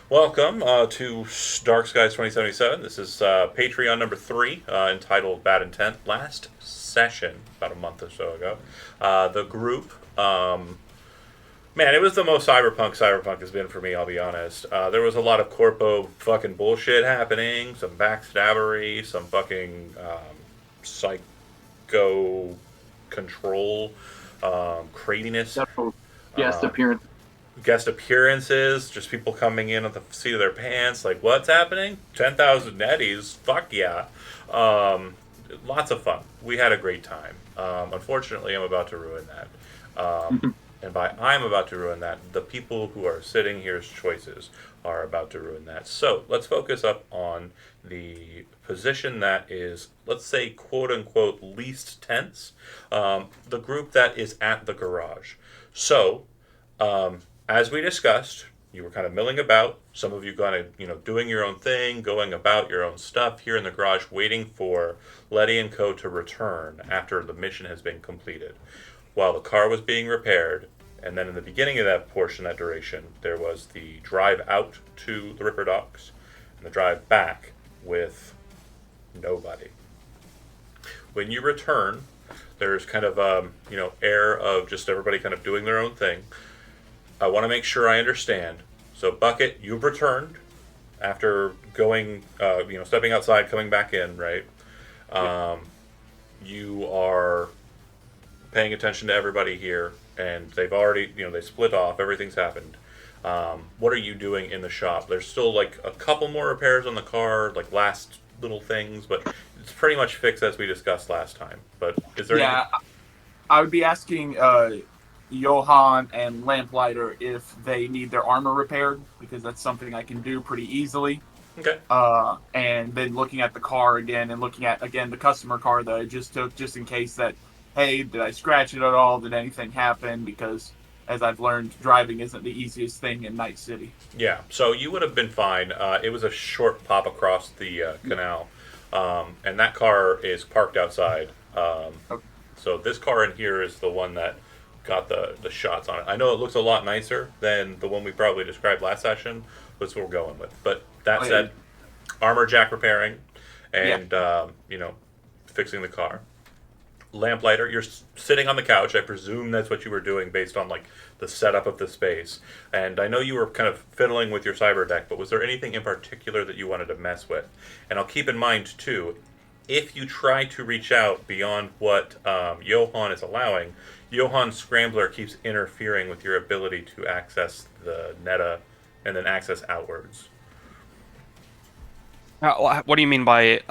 Welcome to Dark Skies 2077. This is Patreon number 3, entitled Bad Intent. Last session, about a month or so ago, the group, man, it was the most Cyberpunk has been for me, I'll be honest. There was a lot of corpo fucking bullshit happening, some backstabbery, some fucking psycho control, craziness. Several guest Um, appearance. Guest appearances, just people coming in at the seat of their pants, like, what's happening? 10,000 netties? Fuck yeah. Um, Lots of fun. We had a great time. Unfortunately, I'm about to ruin that. And by I'm about to ruin that, the people who are sitting here's choices are about to ruin that. So let's focus up on the position that is, let's say, quote unquote, least tense. The group that is at the garage. So, um, as we discussed, you were kind of milling about. Some of you kind of, doing your own thing, going about your own stuff here in the garage, waiting for Letty and Co. to return after the mission has been completed. While the car was being repaired, and then in the beginning of that portion, that duration, there was the drive out to the Ripper Docks and the drive back with nobody. When you return, there's kind of air of just everybody kind of doing their own thing. I want to make sure I understand. So, Bucket, you've returned after going, stepping outside, coming back in, right? Yep. Um, you are paying attention to everybody here, and they've already, they split off. Everything's happened. What are you doing in the shop? There's still like a couple more repairs on the car, like last little things, but it's pretty much fixed as we discussed last time. But is there anything? Yeah, I would be asking Johan and Lamplighter if they need their armor repaired because that's something I can do pretty easily. Okay. And then looking at the car again and looking at again the customer car that I just took, just in case that, hey, did I scratch it at all? Did anything happen? Because as I've learned, driving isn't the easiest thing in Night City. Yeah, so you would have been fine. It was a short pop across the canal, and that car is parked outside. Okay. So this car in here is the one that got the shots on it. I know it looks a lot nicer than the one we probably described last session. That's what we're going with. But that Oh, yeah, said, armor jack repairing, yeah, and fixing the car. Lamplighter, you're sitting on the couch. I presume that's what you were doing based on like the setup of the space. And I know you were kind of fiddling with your cyber deck, but was there anything in particular that you wanted to mess with? And I'll keep in mind too, if you try to reach out beyond what Johan is allowing, Johan's Scrambler keeps interfering with your ability to access the neta and then access outwards. What do you mean by it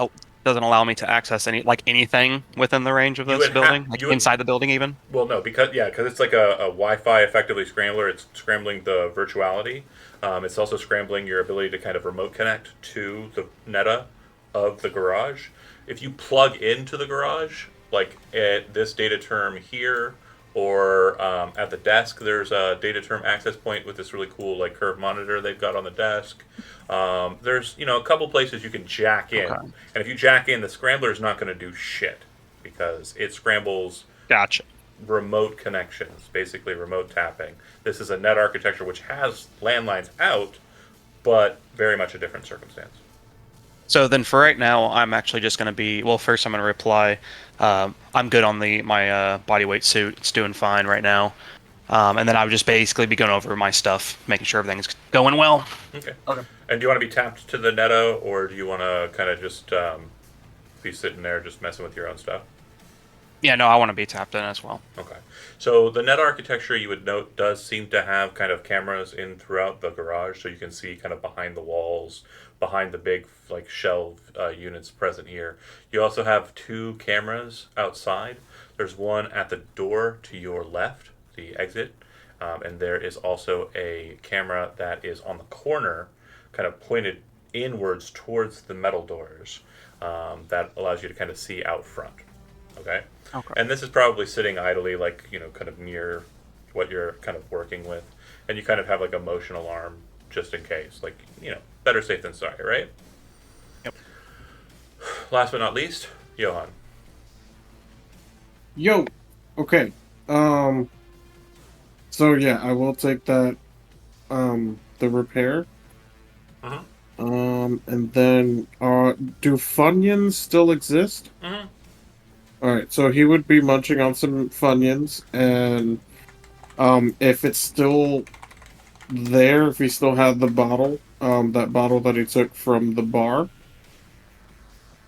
doesn't allow me to access anything within the range of You this would have building, like you would inside the building even? Well, no, because it's like a Wi-Fi effectively scrambler. It's scrambling the virtuality. It's also scrambling your ability to kind of remote connect to the neta of the garage. If you plug into the garage, like at this data term here, or at the desk, there's a data term access point with this really cool like curved monitor they've got on the desk. There's a couple places you can jack in, Okay, and if you jack in, the scrambler is not going to do shit because it scrambles gotcha. remote connections, basically remote tapping. This is a net architecture which has landlines out, but very much a different circumstance. So then for right now, I'm actually just going to be, well, first I'm going to reply. I'm good on my body weight suit. It's doing fine right now. And then I would just basically be going over my stuff, making sure everything's going well. Okay. okay. And do you want to be tapped to the neta, or do you want to kind of just be sitting there just messing with your own stuff? Yeah, no, I want to be tapped in as well. Okay. So the net architecture you would note does seem to have kind of cameras in throughout the garage, so you can see kind of behind the walls, behind the big like shelf units present here. You also have two cameras outside. There's one at the door to your left, the exit, and there is also a camera that is on the corner, kind of pointed inwards towards the metal doors. That allows you to kind of see out front. Okay. Okay. And this is probably sitting idly, like, kind of near what you're kind of working with. And you kind of have like a motion alarm just in case. Like, better safe than sorry, right? Yep. Last but not least, Johan. Yo, okay. Um, so yeah, I will take that. The repair. Mhm. And then, do Funyuns still exist? Mhm. Alright, so he would be munching on some Funyuns, and, if it's still there, if he still had the bottle, that bottle that he took from the bar,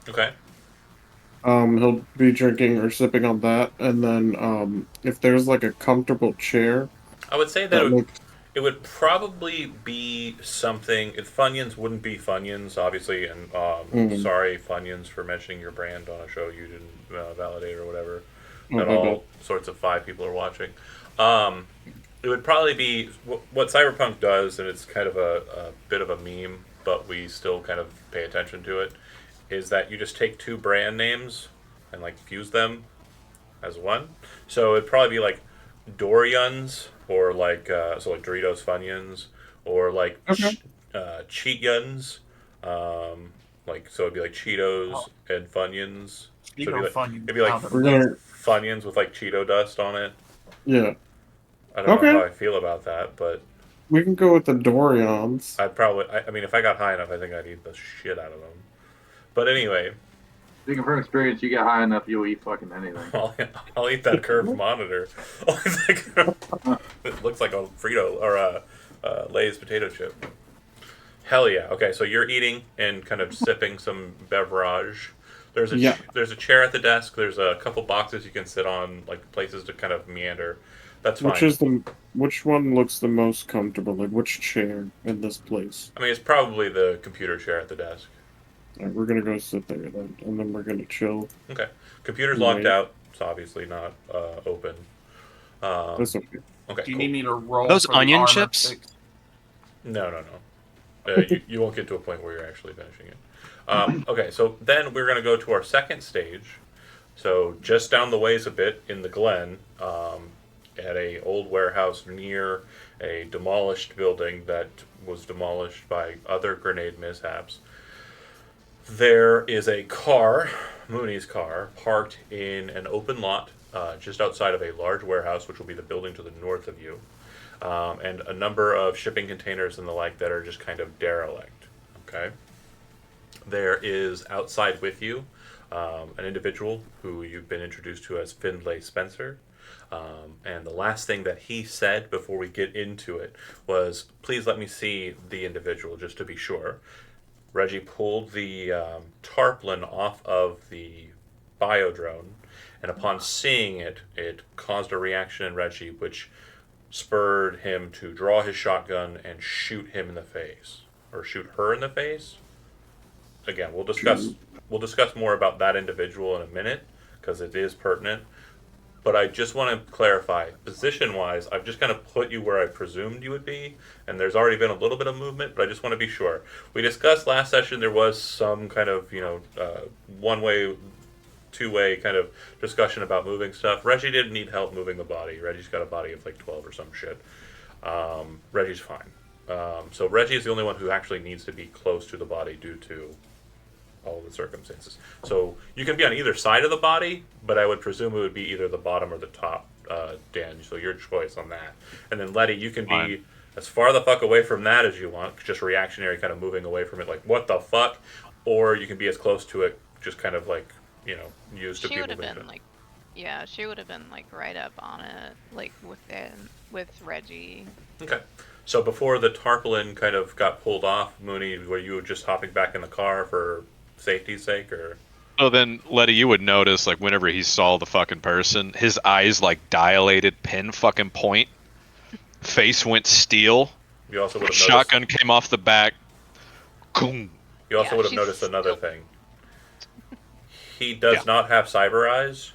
Okay. he'll be drinking or sipping on that, and then, if there's like a comfortable chair I would say that that looks, it would probably be something. If Funyuns wouldn't be Funyuns, obviously, and mm, sorry, Funyuns, for mentioning your brand on a show you didn't validate or whatever. oh That my bad. all sorts of 5 people are watching. Um, it would probably be what Cyberpunk does, and it's kind of a bit of a meme, but we still kind of pay attention to it. Is that you just take two brand names and like fuse them as one? So it'd probably be like Dorians, or like so like Doritos Funyuns, or like Okay. Cheat Yuns. Like so it'd be like Cheetos Oh, and Funyuns. So Cheeto it'd Funyuns be like sound We're gonna, amazing. Funyuns with like Cheeto dust on it. yeah. I don't know how Okay. I feel about that, but We can go with the Dorians. I'd probably. I mean, if I got high enough, I think I'd eat the shit out of them. But anyway, Speaking from experience, you get high enough, you'll eat fucking anything. I'll eat that curved monitor. It looks like a Frito or a Lay's potato chip. Hell yeah. Okay, so you're eating and kind of sipping some beverage. Yeah. There's a chair at the desk. There's a couple boxes you can sit on, like places to kind of meander. That's Which fine. is the which one looks the most comfortable? Like which chair in this place? I mean, it's probably the computer chair at the desk. Alright, we're gonna go sit there then, and then we're gonna chill Okay. Computer's and locked wait. out. It's obviously not open. That's okay. Okay, Do you cool. need me to roll Those for the onion armor chips? fix? No, no, no. You won't get to a point where you're actually finishing it. Okay, so then we're going to go to our second stage. So just down the ways a bit in the Glen, at a old warehouse near a demolished building that was demolished by other grenade mishaps. There is a car, Mooney's car, parked in an open lot just outside of a large warehouse, which will be the building to the north of you, and a number of shipping containers and the like that are just kind of derelict. Okay. There is outside with you an individual who you've been introduced to as Findlay Spencer. And the last thing that he said before we get into it was, "Please let me see the individual just to be sure." Reggie pulled the tarpaulin off of the biodrone, and upon seeing it, it caused a reaction in Reggie, which spurred him to draw his shotgun and shoot him in the face, or shoot her in the face. Again, we'll discuss more about that individual in a minute because it is pertinent. But I just want to clarify, position wise, I've just kind of put you where I presumed you would be, and there's already been a little bit of movement, but I just want to be sure. We discussed last session there was some kind of, one way, two-way kind of discussion about moving stuff. Reggie didn't need help moving the body. Reggie's got a body of like 12 or some shit. Reggie's fine. So Reggie is the only one who actually needs to be close to the body due to all the circumstances. So you can be on either side of the body, but I would presume it would be either the bottom or the top, Dan. So your choice on that. And then Letty, you can Fine. be as far the fuck away from that as you want, just reactionary, kind of moving away from it, like what the fuck, or you can be as close to it, just kind of like used to She people would have vision. been like, yeah, she would have been like right up on it, like with Reggie. Okay. So before the tarpaulin kind of got pulled off, Mooney, were you just hopping back in the car for safety's sake, or? So then, Letty, you would notice, like, whenever he saw the fucking person, his eyes, like, dilated pin fucking point. Face went steel. You also would have noticed. Shotgun came off the back. Boom. You also Yeah, would have she's noticed another still- thing. He does Yeah. not have cyber eyes.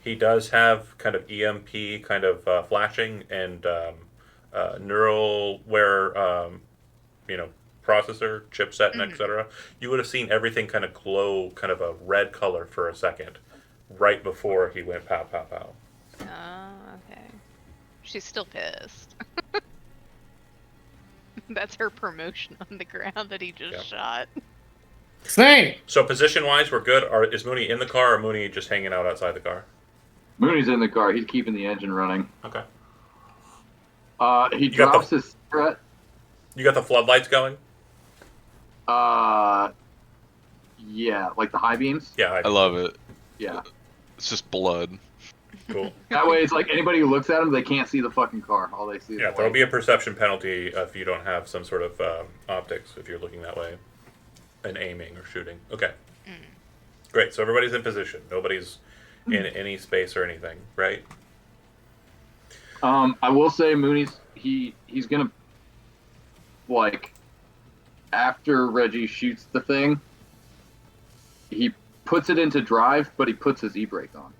He does have kind of EMP kind of flashing and neural where processor, chipset, and etc. You would have seen everything kind of glow, kind of a red color for a second, right before he went pow pow pow. Oh, okay. She's still pissed. That's her promotion on the ground that he just Yeah. shot. Say! So position wise, we're good. Is Mooney in the car or Mooney just hanging out outside the car? Mooney's in the car. He's keeping the engine running. Okay. He got drops his cigarette. You got the floodlights going? Yeah, like the high beams. Yeah, I love it. Yeah. It's just blood. Cool. That way, it's like anybody who looks at them, they can't see the fucking car. All they see is Yeah, the there'll light. be a perception penalty if you don't have some sort of optics if you're looking that way and aiming or shooting. Okay. Great. So everybody's in position. Nobody's in any space or anything, right? I will say Mooney's he's gonna like after Reggie shoots the thing, he puts it into drive, but he puts his e-brake on.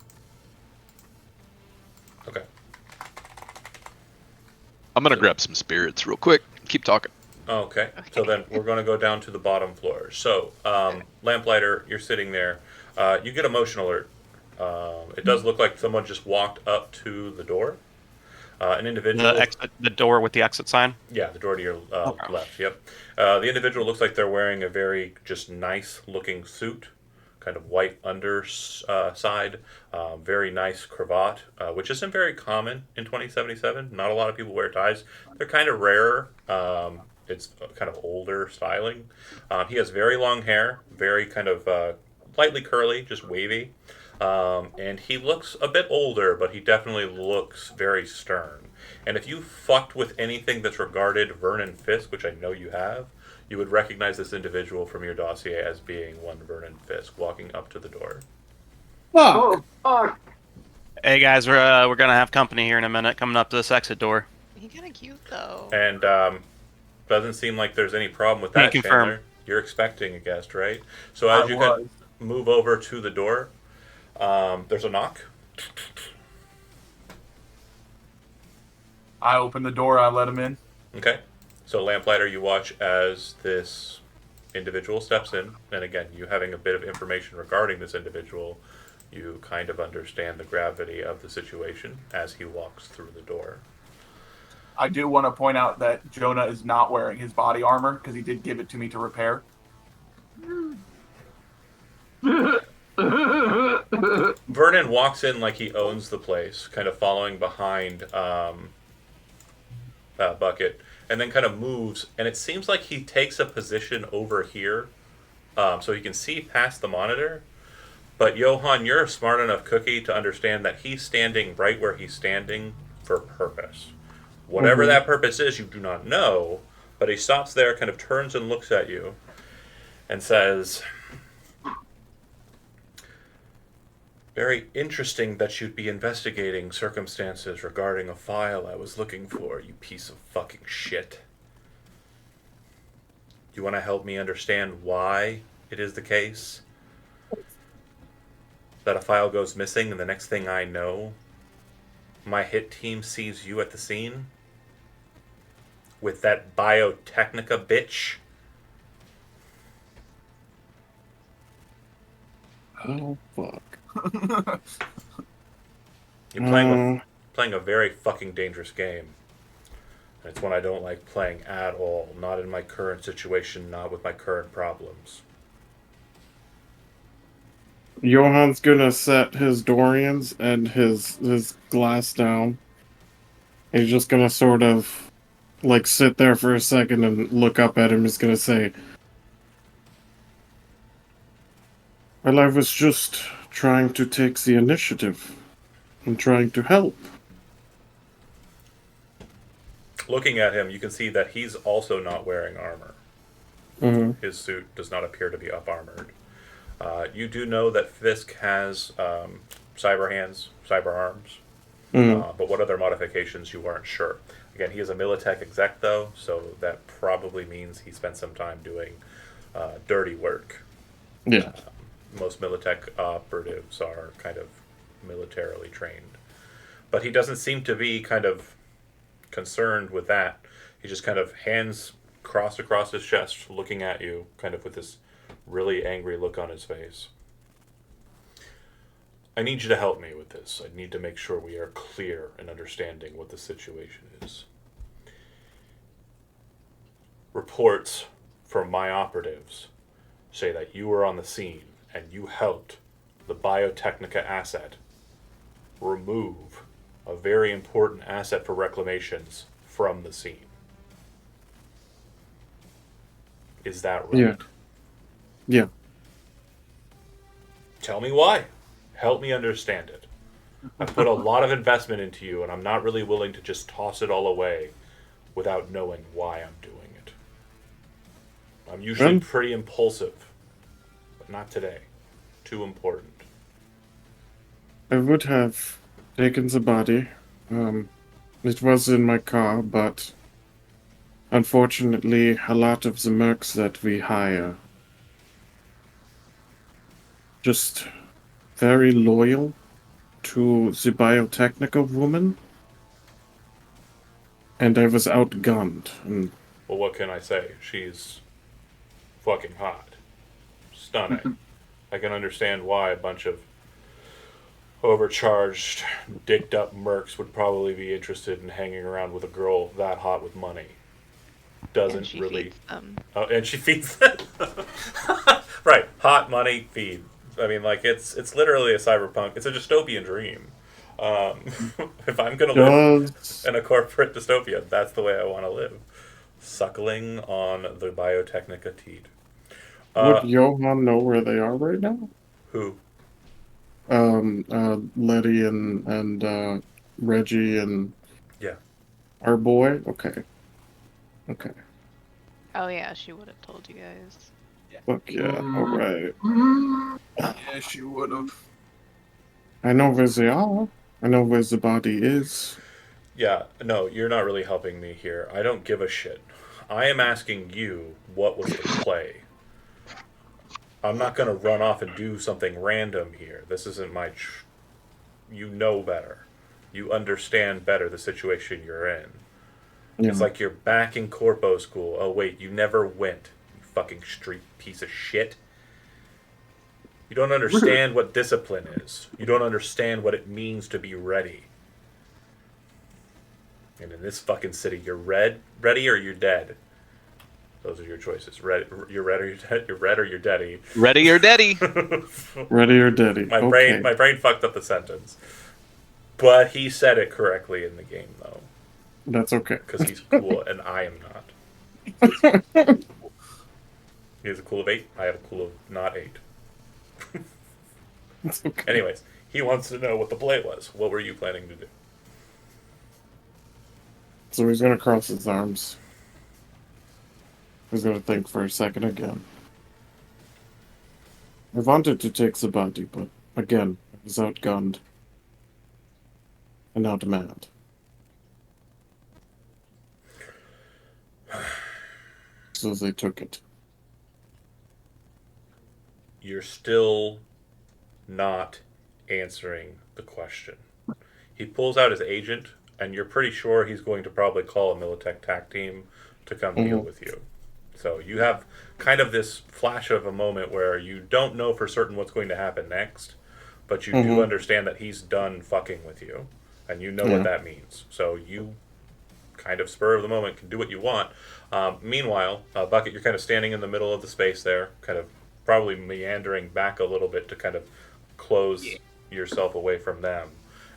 Okay. I'm gonna grab some spirits real quick. Keep talking. Okay. So then we're going to go down to the bottom floor. So, Lamplighter, you're sitting there. You get a motion alert. It does look like someone just walked up to the door. An individual. The door with the exit sign. Yeah, the door to your Okay. left. Yep. The individual looks like they're wearing a very just nice looking suit, kind of white underside, very nice cravat, which isn't very common in 2077. Not a lot of people wear ties. They're kind of rarer. It's kind of older styling. He has very long hair, very kind of lightly curly, just wavy. And he looks a bit older, but he definitely looks very stern. And if you fucked with anything that's regarded Vernon Fisk, which I know you have, you would recognize this individual from your dossier as being one Vernon Fisk walking up to the door. Fuck. Oh fuck! Hey guys, we're gonna have company here in a minute, coming up to this exit door. He kind of cute though. And doesn't seem like there's any problem with Can that, you confirm? Chandler. You're expecting a guest, right? So as you kind of move over to the door, there's a knock. I open the door. I let him in. Okay. So, Lamplighter, you watch as this individual steps in. And again, you having a bit of information regarding this individual, you kind of understand the gravity of the situation as he walks through the door. I do want to point out that Jonah is not wearing his body armor because he did give it to me to repair. Vernon walks in like he owns the place, kind of following behind Bucket, and then kind of moves. And it seems like he takes a position over here so he can see past the monitor. But Johan, you're a smart enough cookie to understand that he's standing right where he's standing for purpose. Whatever that purpose is, you do not know, but he stops there, kind of turns and looks at you, and says, "Very interesting that you'd be investigating circumstances regarding a file I was looking for, you piece of fucking shit. You want to help me understand why it is the case that a file goes missing and the next thing I know, my hit team sees you at the scene? With that Biotechnica bitch?" Oh fuck. You're playing a very fucking dangerous game. And it's one I don't like playing at all. Not in my current situation, not with my current problems. Johan's gonna set his Dorians and his glass down. He's just gonna sort of like sit there for a second and look up at him. He's gonna say, "Well, I was just trying to take the initiative. I'm trying to help." Looking at him, you can see that he's also not wearing armor. Mm-hmm. His suit does not appear to be up armored. You do know that Fisk has cyber hands, cyber arms, but what other modifications you aren't sure. Again, he is a Militech exec, though, so that probably means he spent some time doing dirty work. Yeah. Most Militech operatives are kind of militarily trained. But he doesn't seem to be kind of concerned with that. He just kind of hands crossed across his chest, looking at you, kind of with this really angry look on his face. "I need you to help me with this. I need to make sure we are clear in understanding what the situation is. Reports from my operatives say that you were on the scene and you helped the Biotechnica asset remove a very important asset for reclamations from the scene. Is that right? Yeah. Yeah. Tell me why. Help me understand it. I put a lot of investment into you, and I'm not really willing to just toss it all away without knowing why I'm doing it. I'm usually Well, pretty impulsive, but not today. Too important. I would have taken the body. It was in my car, but unfortunately, a lot of the mercs that we hire just very loyal to the biotechnical woman, and I was outgunned. And Well, what can I say? She's fucking hot. Stunning. I can understand why a bunch of overcharged, dicked up mercs would probably be interested in hanging around with a girl that hot with money. Doesn't And she really. feeds them. Oh, and she feeds them. Right, hot money, feed. I mean, like it's literally a cyberpunk. It's a dystopian dream. If I'm gonna live does in a corporate dystopia, that's the way I want to live. Suckling on the biotechnica teat. would Johan know where they are right now? Who? Letty and Reggie and Yeah. our boy. Okay. Okay. Oh yeah, she would have told you guys. Fuck yeah. All right. Yeah, she would have. I know where they are. I know where the body is. Yeah, no, you're not really helping me here. I don't give a shit. I am asking you what was the play. I'm not going to run off and do something random here. This isn't my. You know better. You understand better the situation you're in. Yeah. It's like you're back in corpo school. Oh, wait, you never went. You fucking street piece of shit. You don't understand what discipline is. You don't understand what it means to be ready. And in this fucking city, you're ready or you're dead. Those are your choices. You're red or you're dead. You're red or you're deady. Ready or deady? Ready or deady. My Okay. brain fucked up the sentence. But he said it correctly in the game, though, That's okay. because he's cool and I am not. He has a cool of 8. I have a cool of not 8. It's okay. Anyways, he wants to know what the play was. What were you planning to do? So he's gonna cross his arms. He's gonna think for a second again. I wanted to take the body, but again, I was outgunned and outmanned. So they took it. You're still not answering the question. He pulls out his agent, and you're pretty sure he's going to probably call a Militech TAC team to come deal with you. So you have kind of this flash of a moment where you don't know for certain what's going to happen next, but you do understand that he's done fucking with you, and you know what that means. So you kind of spur of the moment can do what you want. Meanwhile, Bucket, you're kind of standing in the middle of the space there, kind of probably meandering back a little bit to kind of close yourself away from them.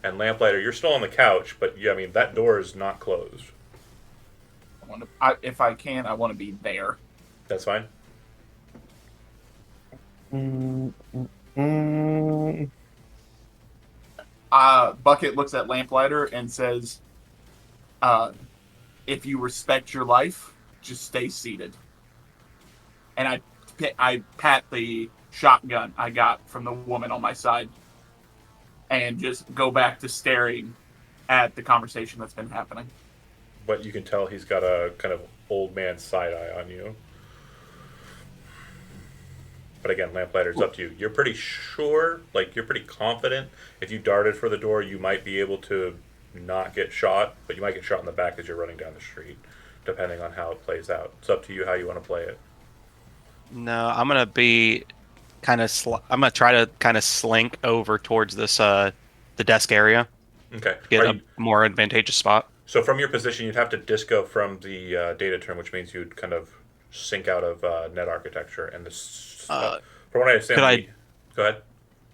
And Lamplighter, you're still on the couch, but I mean that door is not closed. If I can, I want to be there. That's fine. Bucket looks at Lamplighter and says, "If you respect your life, just stay seated." And I pat the shotgun I got from the woman on my side, and just go back to staring at the conversation that's been happening. But you can tell he's got a kind of old man side eye on you. But again, Lamplighter, it's up to you. You're pretty sure, like you're pretty confident. If you darted for the door, you might be able to not get shot, but you might get shot in the back as you're running down the street, depending on how it plays out. It's up to you how you want to play it. No, I'm gonna be kind of. I'm gonna try to kind of slink over towards this the desk area. Okay. Get Are a you- more advantageous spot. So from your position, you'd have to disco from the data term, which means you'd kind of sync out of net architecture and this. From what I understand, could I- go ahead.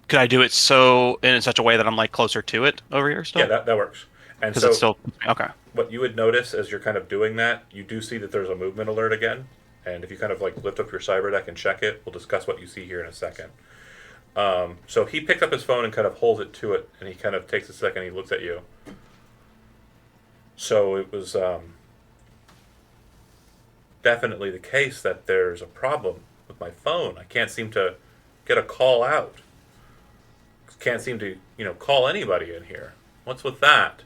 Could I do it so in such a way that I'm like closer to it over here still? Yeah, that works. And Because so it's still okay. what you would notice as you're kind of doing that, you do see that there's a movement alert again, And if you kind of like lift up your cyber deck and check it, we'll discuss what you see here in a second. So he picks up his phone and kind of holds it to it, and he kind of takes a second. And he looks at you. So it was definitely the case that there's a problem with my phone. I can't seem to get a call out. Can't seem to, call anybody in here. What's with that?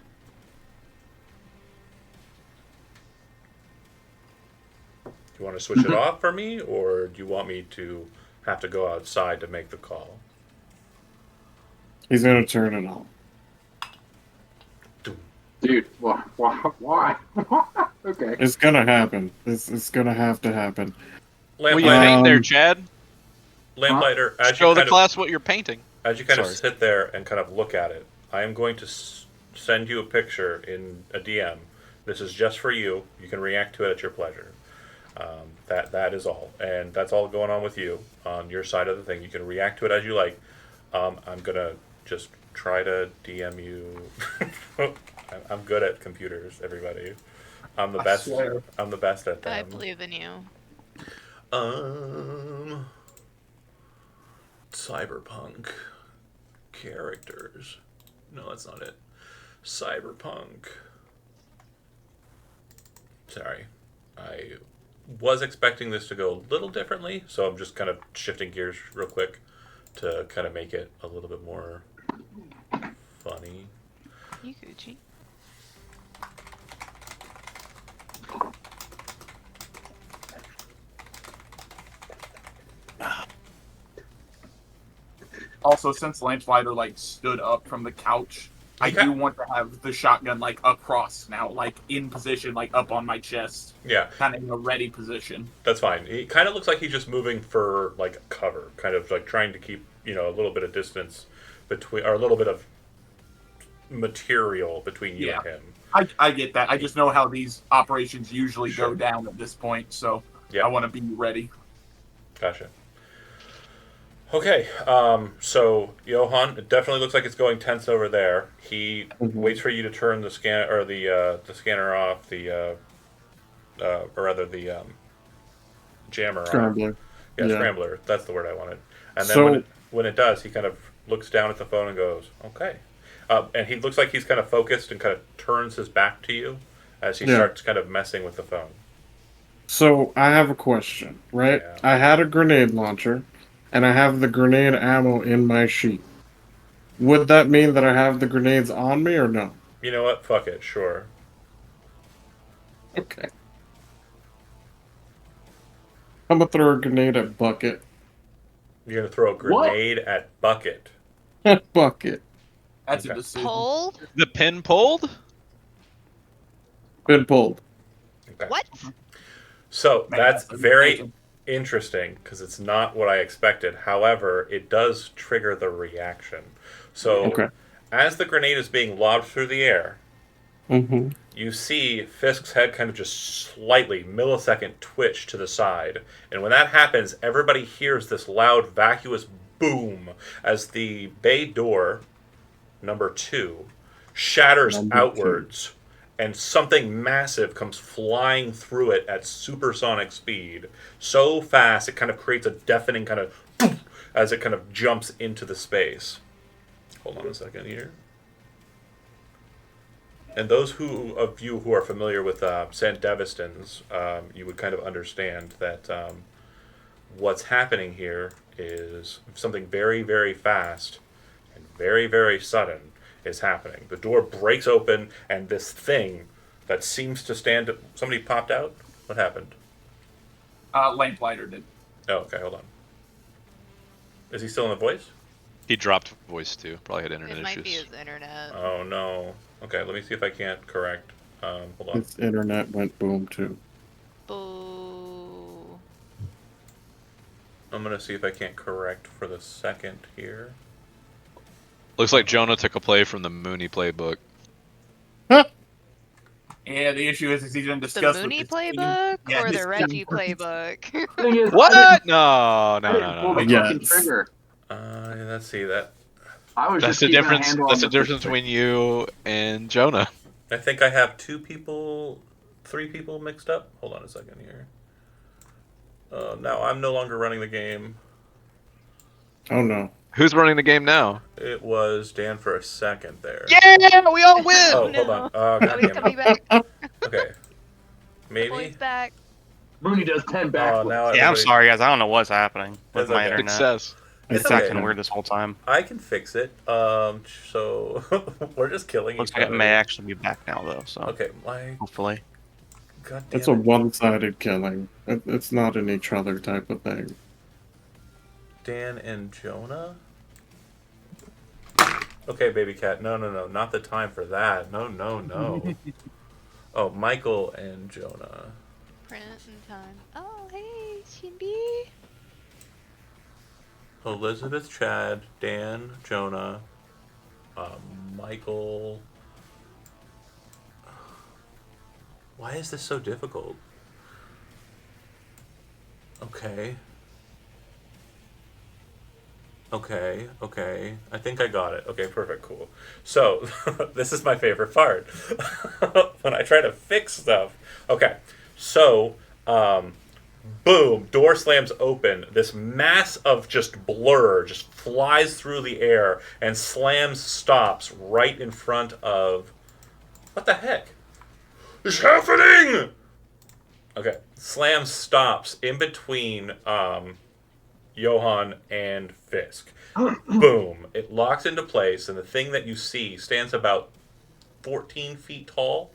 Do you want to switch it off for me, or do you want me to have to go outside to make the call? He's gonna turn it on. Dude, why? Okay. It's gonna happen. It's gonna have to happen. What are you Lamplighter, painting there, Chad? Lamplighter, as Show you the kind class what you're painting. as you kind of Sorry. sit there and kind of look at it, I am going to send you a picture in a DM. This is just for you. You can react to it at your pleasure. That is all, and that's all going on with you on your side of the thing. You can react to it as you like. I'm gonna just try to DM you. I'm good at computers, everybody. I'm the I best. swear. I'm the best at them. I believe in you. Cyberpunk characters. No, that's not it. Cyberpunk. Sorry. I was expecting this to go a little differently, so I'm just kind of shifting gears real quick to kind of make it a little bit more funny. You Gucci. Also, since Lamplighter like stood up from the couch, I Okay. do want to have the shotgun like across now, like in position, like up on my chest, Yeah, kind of in a ready position. that's fine. It kind of looks like he's just moving for like cover, kind of like trying to keep a little bit of distance between, or a little bit of material between you and him. I get that. I just know how these operations usually Sure. go down at this point, so Yeah. I want to be ready. Gotcha. Okay, so Johan, it definitely looks like it's going tense over there. He waits for you to turn the scan or the scanner off, or rather the jammer off. Scrambler. Yeah, Yeah. scrambler. That's the word I wanted. And then So- when it does, he kind of looks down at the phone and goes, "Okay," and he looks like he's kind of focused and kind of turns his back to you as he Yeah. starts kind of messing with the phone. So I have a question, right? Yeah. I had a grenade launcher, and I have the grenade ammo in my sheet. Would that mean that I have the grenades on me or no? You know what? Fuck it. Sure. Okay. I'm gonna throw a grenade at Bucket. You're gonna throw a grenade at Bucket. At Bucket. That's a Okay. decision. Pull? The pin pulled? Been pulled. Okay. What? So Man, that's that's very amazing. interesting because it's not what I expected. However, it does trigger the reaction. So Okay. as the grenade is being lobbed through the air, Mm-hmm. you see Fisk's head kind of just slightly, millisecond twitch to the side. And when that happens, everybody hears this loud, vacuous boom as the bay door, number 2, shatters Number outwards. And something massive comes flying through it at supersonic speed. So fast, it kind of creates a deafening kind of boom as it kind of jumps into the space. Hold on a second here. And those of you who are familiar with St. Devistons, you would kind of understand that what's happening here is something very, very fast and very, very sudden is happening. The door breaks open, and this thing that seems to stand... Somebody popped out? What happened? Lamplighter did. Oh, okay, hold on. Is he still in the voice? He dropped voice too. Probably had internet It might be issues. his internet. Oh, no. Okay, let me see if I can't correct. Hold on. Its internet went boom too. Boo. I'm going to see if I can't correct for the second here. Looks like Jonah took a play from the Mooney playbook. Yeah, the issue is he didn't The discuss with Mooney his team. playbook Yeah, or his the team. Reggie playbook? Thing is, What? No, I no, didn't no, pull no. the no. fucking Yes. trigger. Let's see that. I was That's just the keeping a difference. handle That's on the difference thing. between you and Jonah. I think I have 3 people mixed up. Hold on a second here. Now I'm no longer running the game. Oh no. Who's running the game now? It was Dan for a second there. Yeah, we all win. Oh, No. hold on. Oh, Oh, God he's damn coming it. back. Okay. The Maybe. boy's back. Mooney does 10 Oh, backflips. now Yeah, I'm everybody- sorry, guys. I don't know what's happening with It's my okay. internet. Success. It's It's okay. acting weird this whole time. I can fix it. So we're just killing Looks each like it other. may actually be back now, though. So Okay, my hopefully. God damn It's a it. one-sided killing. It's not an each other type of thing. Dan and Jonah? Okay, baby cat. No, not the time for that. No. Oh, Michael and Jonah. Print in time. Oh, hey, Shinbi. Elizabeth, Chad, Dan, Jonah, Michael. Why is this so difficult? Okay. Okay. I think I got it. Okay, perfect, cool. So, this is my favorite part. When I try to fix stuff. Okay, so, boom, door slams open. This mass of just blur just flies through the air and stops right in front of. What the heck? It's happening! Okay, Slam stops in between Johan and Fisk. Boom. It locks into place, and the thing that you see stands about 14 feet tall.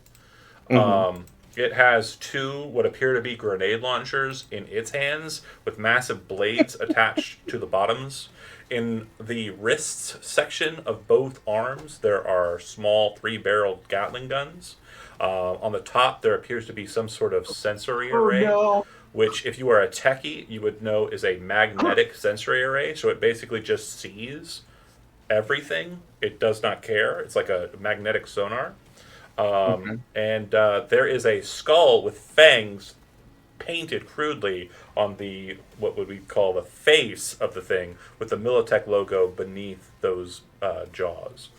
It has two what appear to be grenade launchers in its hands with massive blades attached to the bottoms. In the wrists section of both arms, there are small 3-barreled Gatling guns. On the top, there appears to be some sort of sensory array, which, if you are a techie, you would know is a magnetic sensory array. So it basically just sees everything. It does not care. It's like a magnetic sonar. And there is a skull with fangs painted crudely on the what would we call the face of the thing, with the Militech logo beneath those jaws.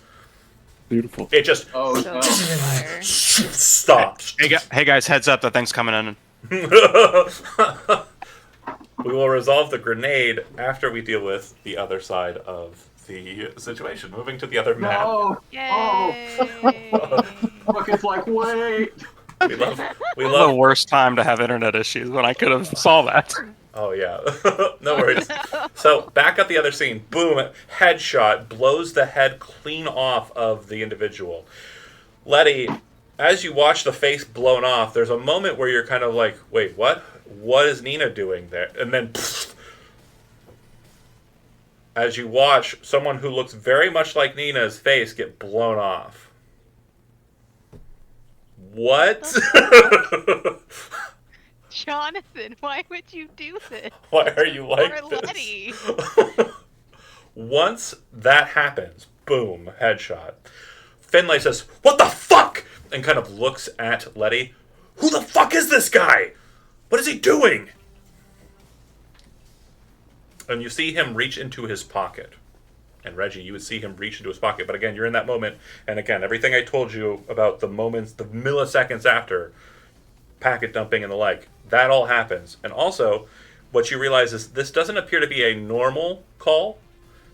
Beautiful. It just Oh, So no. fire. stops. Hey guys, heads up! That thing's coming in. We will resolve the grenade after we deal with the other side of the situation. Moving to the other map. No! Yay! Fuck, it's like, wait! We love. The worst time to have internet issues when I could have saw that. Oh yeah, no worries. So back at the other scene, boom! Headshot blows the head clean off of the individual. Letty, as you watch the face blown off, there's a moment where you're kind of like, "Wait, what? What is Nina doing there?" And then, as you watch someone who looks very much like Nina's face get blown off. What? Jonathan, why would you do this? Why are you like Poor this? Letty. Once that happens, boom, headshot. Finlay says, "What the fuck?" and kind of looks at Letty. "Who the fuck is this guy? What is he doing?" And you see him reach into his pocket. And Reggie, you would see him reach into his pocket. But again, you're in that moment. And again, everything I told you about the moments, the milliseconds after packet dumping and the like, that all happens. And also, what you realize is this doesn't appear to be a normal call.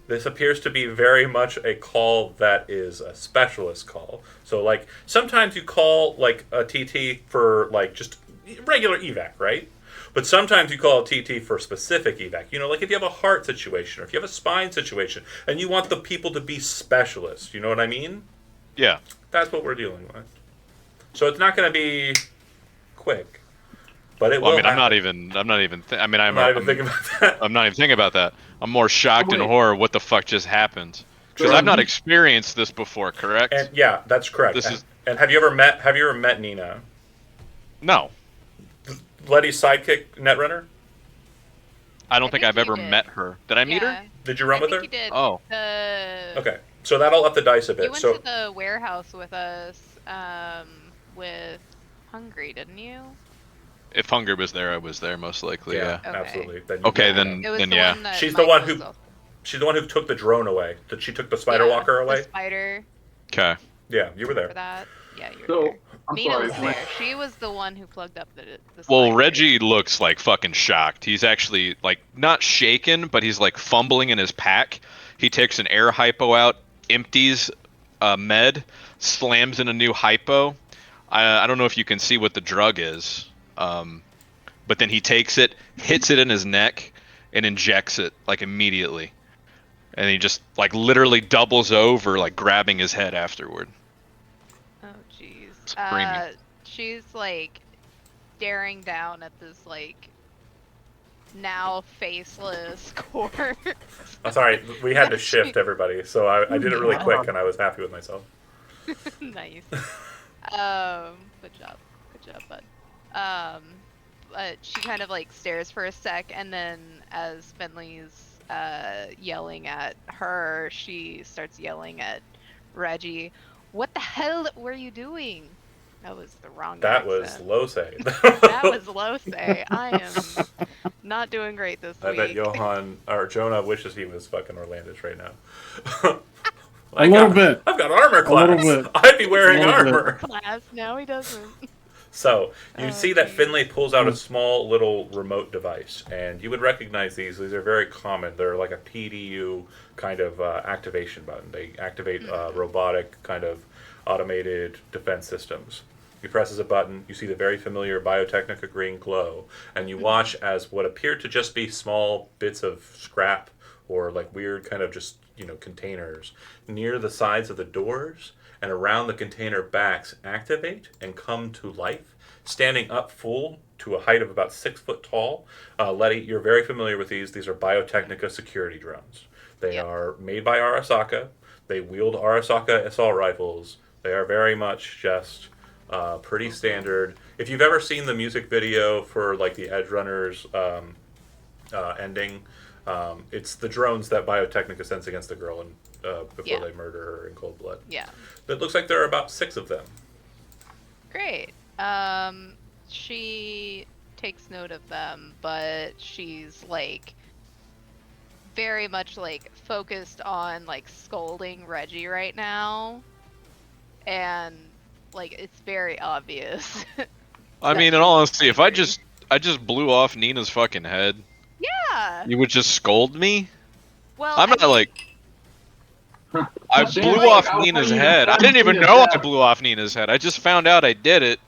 This appears to be very much a call that is a specialist call. So, like, sometimes you call, like, a TT for, like, just regular evac, right? But sometimes you call a TT for specific evac. You know, like if you have a heart situation or if you have a spine situation and you want the people to be specialists. You know what I mean? Yeah. That's what we're dealing with. So it's not going to be quick, but it Well, will. I mean, I'm not happen. even. I'm not even thinking about that. I'm not even thinking about that. I'm more shocked in Wait. horror. What the fuck just happened? Because I've not experienced this before. Correct? And yeah, that's correct. This is- And have you ever met Nina, No, Letty's sidekick, Netrunner? I don't think think I've you ever did. met her. Did I meet her? Did you run with her? You did. Oh. Okay, so that'll up the dice a You bit. went So to the warehouse with us, with Hungry, didn't you? If Hunger was there, I was there most likely. Yeah. Okay. absolutely. Then Okay, you- then- It was the yeah. one that She's the one Mike was who- also- She's the one who took the drone away. She took the spider Yeah, walker the away. spider Okay. Yeah, you were for there. that. Yeah, you're So there. I'm Nina sorry. was there. She was the one who plugged up the Well, sliders. Reggie looks like fucking shocked. He's actually like not shaken, but he's like fumbling in his pack. He takes an air hypo out, empties a med, slams in a new hypo. I don't know if you can see what the drug is, but then he takes it, hits it in his neck, and injects it like immediately. And he just like literally doubles over, like grabbing his head afterward. Oh jeez. Screaming. She's like staring down at this like now faceless corpse. I'm sorry, we had to shift everybody, so I did it really quick, and I was happy with myself. Nice. Good job. Good job, bud. But she kind of like stares for a sec, and then as Finley's yelling at her, she starts yelling at Reggie. What the hell were you doing? That was the wrong That was accent. Lose. That was Lose. I am not doing great this I week. bet Johan or Jonah wishes he was fucking Orlandish right now. A little bit. I've got armor class. A little bit. I'd be wearing A little bit. armor. Class. No, he doesn't. So you Oh, see that geez. Finley pulls out a small little remote device, and you would recognize these. These are very common. They're like a PDU kind of activation button. They activate robotic kind of automated defense systems. He presses a button. You see the very familiar Biotechnica green glow, and you watch as what appear to just be small bits of scrap or like weird kind of just containers near the sides of the doors and around the container backs activate and come to life, standing up full to a height of about 6 foot tall. Letty, you're very familiar with these. These are Biotechnica security drones. They are made by Arasaka. They wield Arasaka assault rifles. They are very much just pretty standard. If you've ever seen the music video for like the Edge Runners ending, it's the drones that Biotechnica sends against the girl and before they murder her in cold blood. Yeah. It looks like there are about 6 of them. Great. She takes note of them, but she's like very much like focused on like scolding Reggie right now. And like it's very obvious. I mean, in all honesty, if I just blew off Nina's fucking head, Yeah. you would just scold me? Well, I'm not mean, like I Dan's blew like, off I'll Nina's put you to head. I didn't even 17 know I death. blew off Nina's head. I just found out I did it.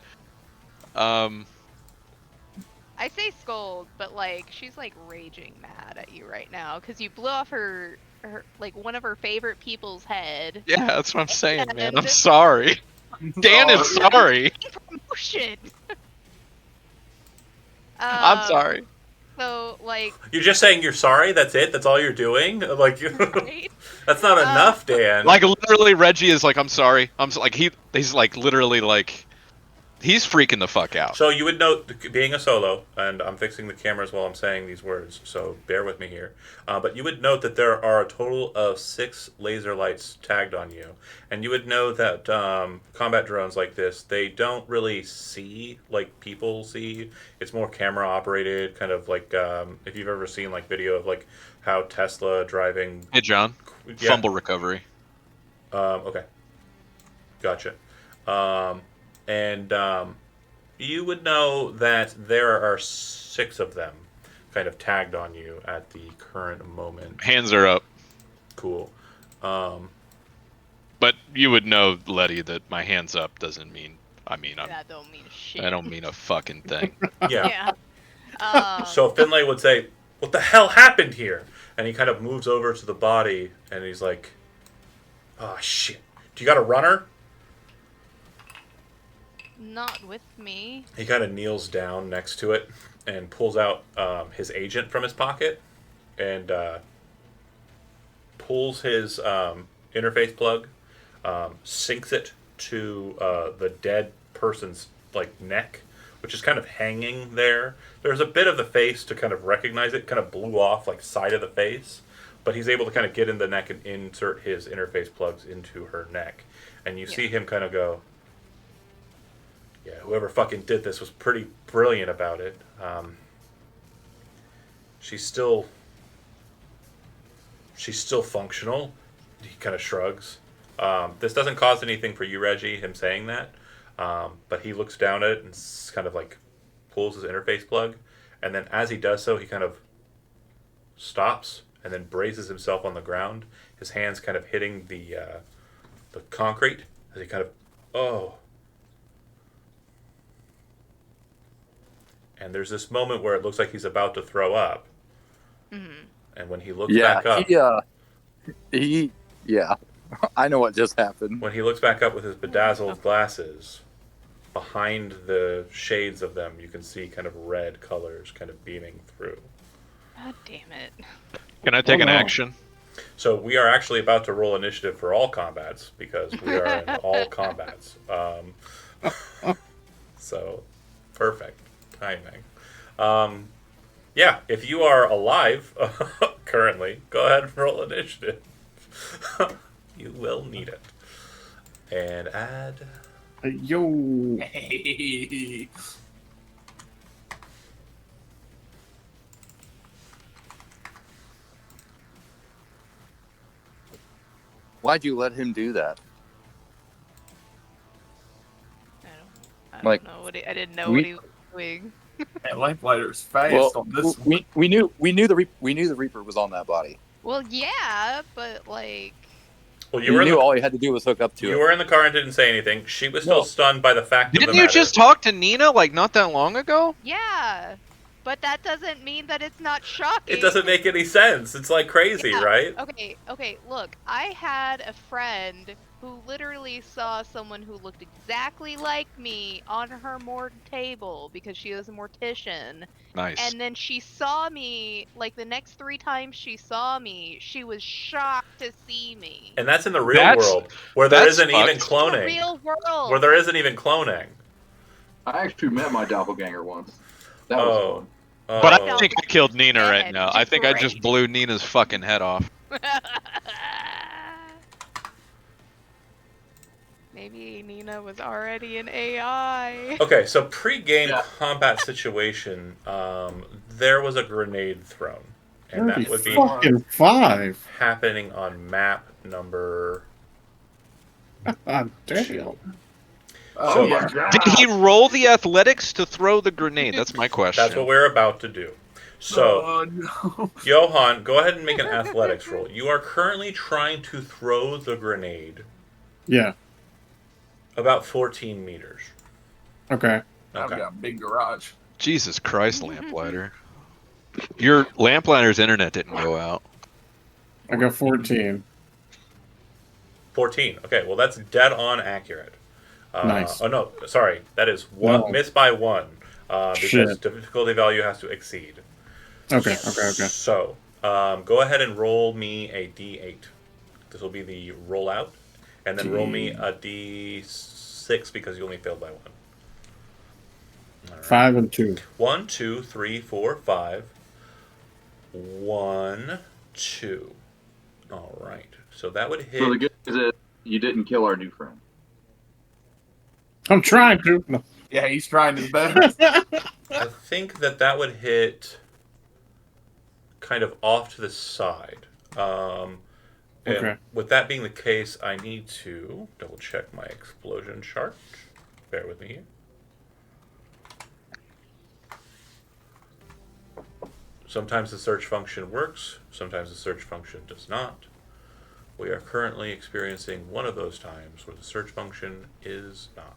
I say scold, but like she's like raging mad at you right now because you blew off her like one of her favorite people's head. Yeah, that's what I'm saying, man. I'm And- sorry. Dan is sorry. Promotion. I'm sorry. So like, You're just saying you're sorry. That's it. That's all you're doing. Like right? that's not enough, Dan. Like literally, Reggie is like, I'm sorry. Like he's like literally like he's freaking the fuck out. So you would note, being a solo, and I'm fixing the cameras while I'm saying these words, so bear with me here. But you would note that there are a total of 6 laser lights tagged on you, and you would know that combat drones like this, they don't really see like people see. It's more camera operated, kind of like if you've ever seen like video of like how Tesla driving. Hey, John. Yeah. Fumble recovery. Okay. Gotcha. And you would know that there are 6 of them kind of tagged on you at the current moment. Hands are up. Cool. But you would know, Letty, that my hands up doesn't mean. I mean, That don't mean shit. I don't mean a fucking thing. Yeah. Yeah. So Finlay would say, "What the hell happened here?" And he kind of moves over to the body, and he's like, "Oh shit! Do you got a runner?" Not with me. He kind of kneels down next to it and pulls out his agent from his pocket and pulls his interface plug, sinks it to the dead person's like neck, which is kind of hanging there. There's a bit of the face to kind of recognize it. Kind of blew off like side of the face, but he's able to kind of get in the neck and insert his interface plugs into her neck, and you see him kind of go, "Yeah, whoever fucking did this was pretty brilliant about it. She's still functional." He kind of shrugs. This doesn't cause anything for you, Reggie, him saying that. But he looks down at it and kind of like pulls his interface plug. And then as he does so, he kind of stops and then braces himself on the ground. His hands kind of hitting the concrete as he kind of, oh. And there's this moment where it looks like he's about to throw up. Mm-hmm. And when he looks back up, yeah, I know what just happened. when he looks back up with his bedazzled glasses, behind the shades of them, you can see kind of red colors kind of beaming through. God damn it. Can I take an no. action? So we are actually about to roll initiative for all combats because we are in all combats. So perfect timing. Yeah, if you are alive currently, go ahead and roll initiative. You will need it. And add. Yo. Hey. Why'd you let him do that? I don't Like, know what I didn't know we- what he was doing. That lamplighter's fast Well, on this one. we knew the Reaper was on that body. Well, yeah, but like, Well, You knew all you had to do was hook up to you it. were in the car and didn't say anything. She was still No. stunned by the fact of Didn't the you matter. just talk to Nina like not that long ago? yeah, but that doesn't mean that it's not shocking. It doesn't make any sense. It's like crazy, Yeah. right? Okay, look, I had a friend who literally saw someone who looked exactly like me on her morgue table because she was a mortician. Nice. And then she saw me, like the next 3 times she saw me, she was shocked to see me. And that's in the real That's- world, where there that's isn't even fucked. In the cloning. real world. Where there isn't even cloning. I actually met my doppelganger once. That was Oh. fun. Oh. But I think I killed Nina Yeah, right now. I think I just great. blew Nina's fucking head off. Maybe Nina was already an AI. Okay, so pre-game Yeah. combat situation, there was a grenade thrown. And that would be Fucking 5. happening on map number... God damn. Oh, So- my God. Did he roll the athletics to throw the grenade? That's my question. That's what we're about to do. So, Oh, no. Johan, go ahead and make an athletics roll. You are currently trying to throw the grenade Yeah. about 14 meters. Okay. I've Okay. got a big garage. Jesus Christ, Lamplighter. Your Lamplighter's internet didn't go out. I got 14. 14. Okay, well, that's dead on accurate. Nice. Oh, no, sorry. That is one. No. Missed by 1. Because Shit. difficulty value has to exceed. Okay. So, go ahead and roll me a d8. This will be the rollout. And then roll me a d6 because you only failed by 1. All right. 5 and 2. 1, 2, 3, 4, 5. 1, 2. All right. So that would hit. So the good news is you didn't kill our new friend. I'm trying to. No. Yeah, he's trying his best. I think that would hit kind of off to the side. And Okay. with that being the case, I need to double check my explosion chart. Bear with me here. Sometimes the search function works, sometimes the search function does not. We are currently experiencing one of those times where the search function is not.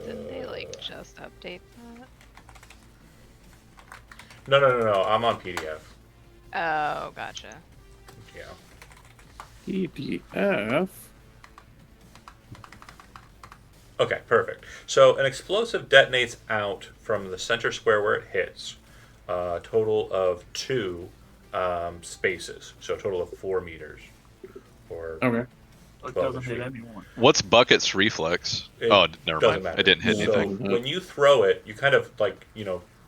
Didn't they like just update that? No. I'm on PDF. Oh, gotcha. Yeah. PDF. Okay, perfect. So an explosive detonates out from the center square where it hits. A total of 2 spaces. So a total of 4 meters. Or Okay. It 12 doesn't feet. hit anyone. What's Bucket's reflex? It Oh, never doesn't mind. matter. It didn't hit So anything. when you throw it, you kind of like,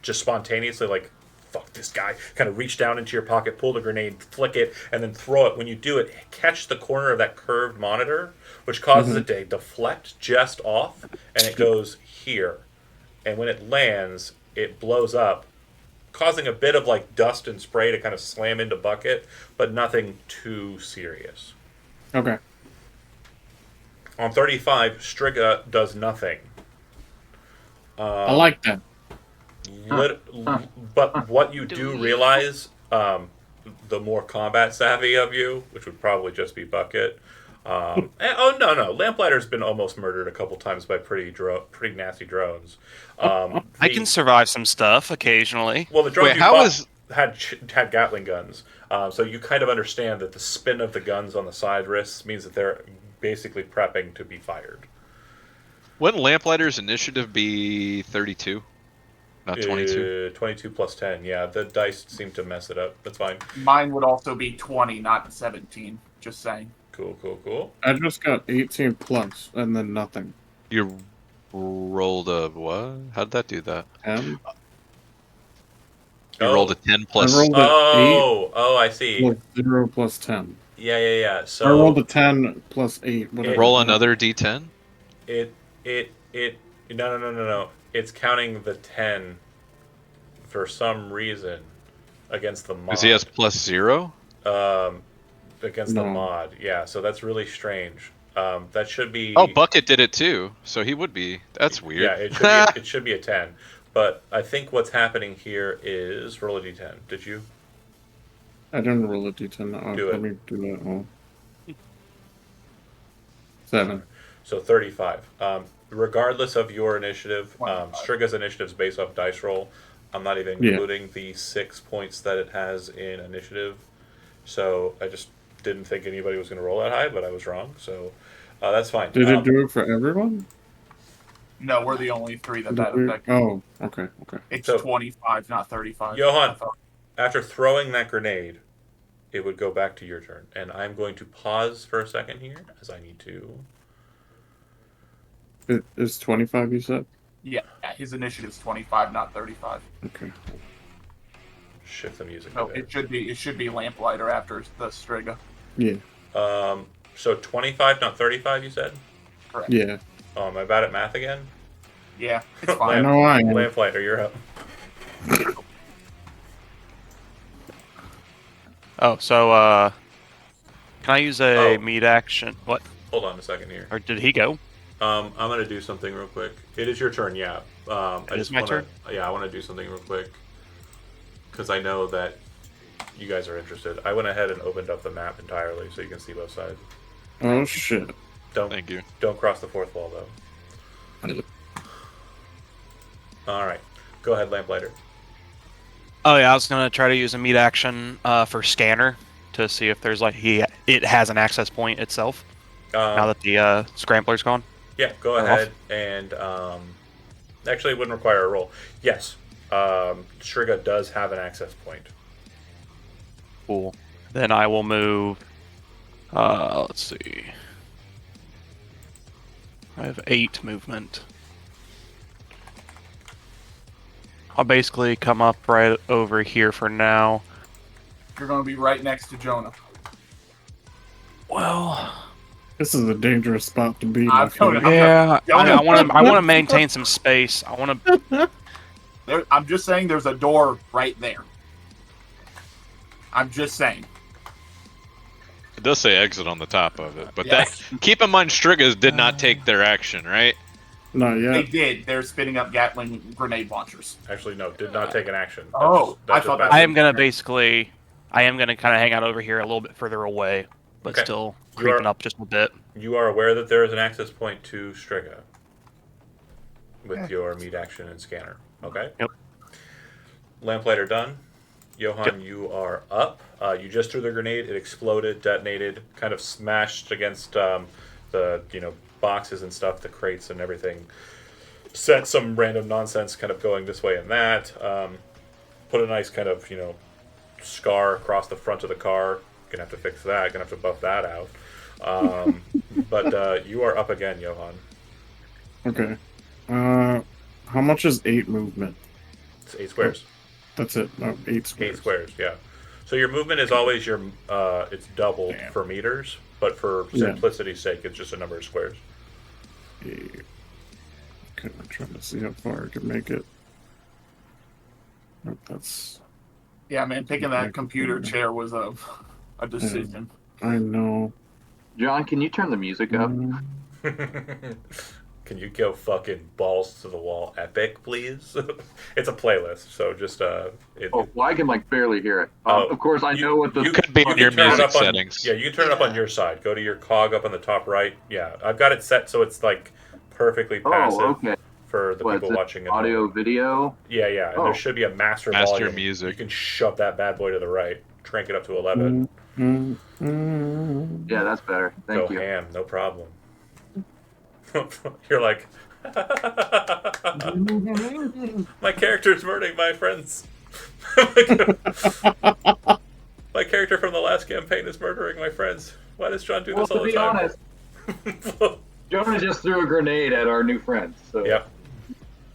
just spontaneously like, fuck this guy, kind of reach down into your pocket, pull the grenade, flick it, and then throw it. When you do it, catch the corner of that curved monitor, which causes it to deflect just off, and it goes here. And when it lands, it blows up causing a bit of like dust and spray to kind of slam into bucket, but nothing too serious. Okay. On 35, Striga does nothing. I like that. But what you do realize, the more combat savvy of you, which would probably just be Bucket. Oh no, Lamplighter's been almost murdered a couple times by pretty nasty drones. I can survive some stuff occasionally. Well, the drones Wait, you how fought is- had Gatling guns, so you kind of understand that the spin of the guns on the side wrists means that they're basically prepping to be fired. Wouldn't Lamplighter's initiative be 32? Not 22? 22 plus 10. Yeah, the dice seem to mess it up. That's fine. Mine would also be 20, not 17. Just saying. Cool. I just got 18 plus and then nothing. You rolled a what? How did that do that? 10 You rolled a 10 I plus. rolled Oh, I see. plus 0 plus 10. Yeah. So I rolled a 10 plus 8. Whatever. Roll another d10? it no. It's counting the 10 for some reason against the mod. Because he has plus 0? Against the No. mod. Yeah, so that's really strange. That should be. Oh, Bucket did it too, so he would be. That's weird. Yeah, it should be a 10. But I think what's happening here is roll a d10. Did you? I didn't roll a d10. Oh, Do let it. me do that. Oh. 7. So 35. Regardless of your initiative, 25. Striga's initiative is based off dice roll. I'm not even Yeah. including the 6 points that it has in initiative. So I just didn't think anybody was going to roll that high, but I was wrong. So that's fine. Did it do it for everyone? No, we're the only three that Did we- affects. Oh, okay. It's So- 25, not 35. Johan. I thought- After throwing that grenade, it would go back to your turn. And I'm going to pause for a second here as I need to. It is 25, you said? Yeah, his initiative's 25, not 35. Okay. Shift the music. No, a bit. it should be Lamplighter after the Striga. Yeah. So 25, not 35, you said? Correct. Yeah. Oh, am I bad at math again? Yeah, it's I fine. know I am. Lamplighter, you're up. Oh, so can I use a Oh. meat action? What? Hold on a second here. Or did he go? I'm gonna do something real quick. It is your turn, yeah. I It is just my wanna, turn? Yeah, I want to do something real quick because I know that you guys are interested. I went ahead and opened up the map entirely so you can see both sides. Oh, shit. Thank you. Don't cross the fourth wall though. All right, go ahead, Lamplighter. Oh yeah, I was gonna try to use a meat action for scanner to see if there's like it has an access point itself. Now that the scrambler's gone. Yeah, go Or ahead and actually it wouldn't require a roll. Yes, Striga does have an access point. Cool. Then I will move. Let's see. I have 8 movement. I'll basically come up right over here for now. You're going to be right next to Jonah. Well, This is a dangerous spot to be. I'm my friend. going- yeah, Yeah, I want to maintain some space. I want to. I'm just saying there's a door right there. I'm just saying. It does say exit on the top of it, but Yes. that keep in mind Strigas did not take their action, right? Not They yet. did. They're spinning up Gatling grenade launchers. Actually, no, did not take an action. Oh, I thought that- I am gonna basically. I am gonna kind of hang out over here a little bit further away, but Okay. still You creeping are- up just a bit. You are aware that there is an access point to Striga with your meat action and scanner. Okay. Yep. Lamplighter done. Johan, you are up. You just threw the grenade. It exploded, detonated, kind of smashed against the boxes and stuff, the crates and everything. Sent some random nonsense kind of going this way and that. Put a nice kind of scar across the front of the car. Gonna have to fix that. Gonna have to buff that out. But you are up again, Johan. Okay. How much is 8 movement? It's 8 squares. That's it. No, 8 squares. 8 squares, yeah. So your movement is always it's doubled Damn. for meters, but for Yeah. simplicity's sake, it's just a number of squares. Yeah. Okay, I'm trying to see how far I can make it. That's. Yeah, man, picking that computer chair was a decision. I know. John, can you turn the music up? Can you go fucking balls to the wall epic, please? It's a playlist, so just Oh, well, I can like barely hear it. Oh, Of course, I know what the. you could be you in your can turn it music up on, settings. Yeah, you can turn it up on your side. Go to your cog up on the top right. Yeah, I've got it set so it's like perfectly passive Oh, okay. for the What, people is it watching at audio, home. video? Yeah, and Oh. there should be a master volume. music. You can shove that bad boy to the right, crank it up to 11. Yeah, that's better. Thank Go you. ham, no problem. You're like, my character's murdering my friends. My character from the last campaign is murdering my friends. Why does John do Well, this all to the be time? honest, Jonah just threw a grenade at our new friends. So Yep.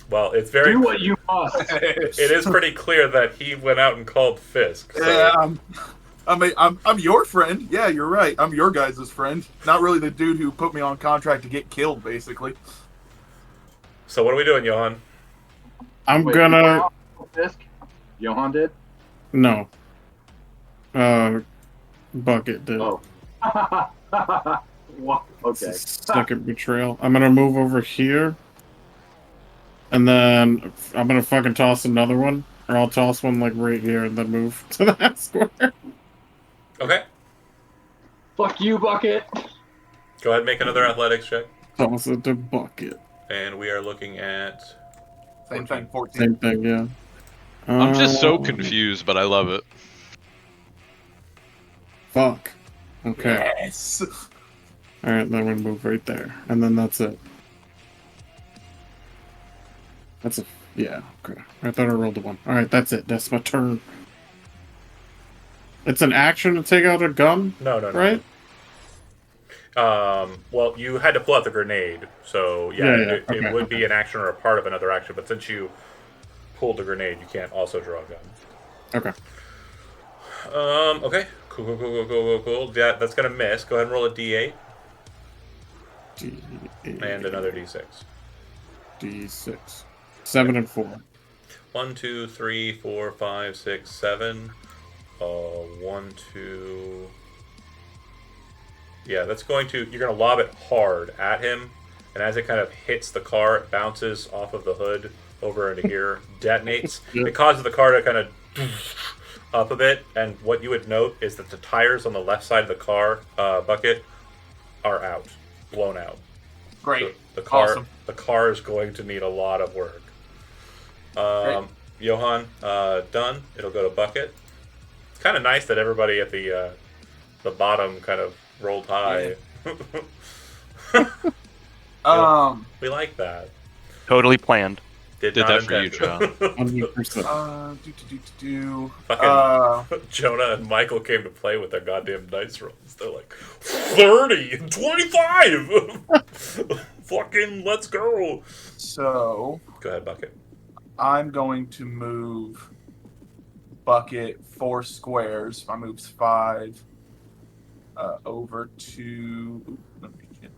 Well, it's very. do what you must. It is pretty clear that he went out and called Fisk. So. Yeah, I'm your friend. Yeah, you're right. I'm your guys' friend. Not really the dude who put me on contract to get killed, basically. So what are we doing, Johan? I'm Wait, gonna. you went out with Fisk? Johan did? No. Bucket did. Oh. Well, okay. Second betrayal. I'm gonna move over here. And then I'm gonna fucking toss another one. Or I'll toss one like right here and then move to that square. Okay. Fuck you, Bucket. Go ahead and make another athletics check. Toss it to Bucket. And we are looking at. Same thing, 14. Same thing, yeah. I'm just so Um, confused, but I love it. Fuck. Okay. Yes. Alright, then we move right there. And then that's it. That's a. Yeah, okay. I thought I rolled a 1. Alright, that's it. That's my turn. It's an action to take out a gun? No. Right? Well, you had to pull out the grenade, so Yeah, it okay, would be an action or a part of another action. But since you pulled the grenade, you can't also draw a gun. Okay. Okay. Cool. Yeah, that's gonna miss. Go ahead and roll a D8 and another D6. D6. 7 and 4. 1, 2, 3, 4, 5, 6, 7. 1, 2. Yeah, that's going to. You're gonna lob it hard at him, and as it kind of hits the car, it bounces off of the hood over into here, detonates. Yep. It causes the car to kind of up a bit, and what you would note is that the tires on the left side of the car bucket are out, blown out. Great. The car, Awesome. the car is going to need a lot of work. Johan, done. It'll go to bucket. It's kind of nice that everybody at the bottom kind of rolled high. We like that. Totally planned. Did Did not that for you, intend- John. 100%. Jonah and Michael came to play with their goddamn dice rolls. They're like, 30 and 25! Fucking let's go! So Go ahead, Bucket. I'm going to move Bucket 4 squares. My move's 5. Over to. Let me get.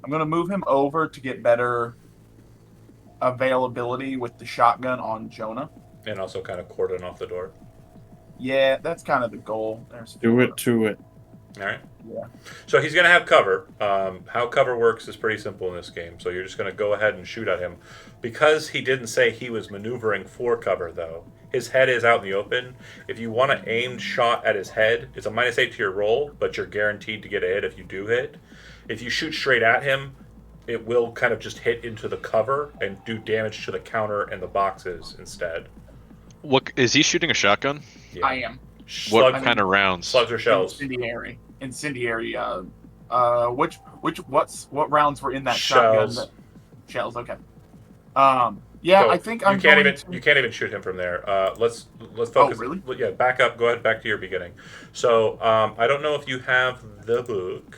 I'm going to move him over to get better availability with the shotgun on Jonah. And also kind of cordon off the door. Yeah, that's kind of the goal. There's Do it to it. All right. Yeah. So he's going to have cover. How cover works is pretty simple in this game. So you're just going to go ahead and shoot at him. Because he didn't say he was maneuvering for cover, though, his head is out in the open. If you want an aimed shot at his head, it's a -8 to your roll, but you're guaranteed to get a hit if you do hit. If you shoot straight at him, it will kind of just hit into the cover and do damage to the counter and the boxes instead. What is he shooting a shotgun? Yeah. I am. What Slug, kind of rounds? slugs or shells? Incendiary. What rounds were in that shotgun? Shells. Shells. Okay. Yeah, So I think you I'm can't going even to... you can't even shoot him from there. Let's focus. really? Yeah, back up. Go ahead, back to your beginning. So I don't know if you have the book.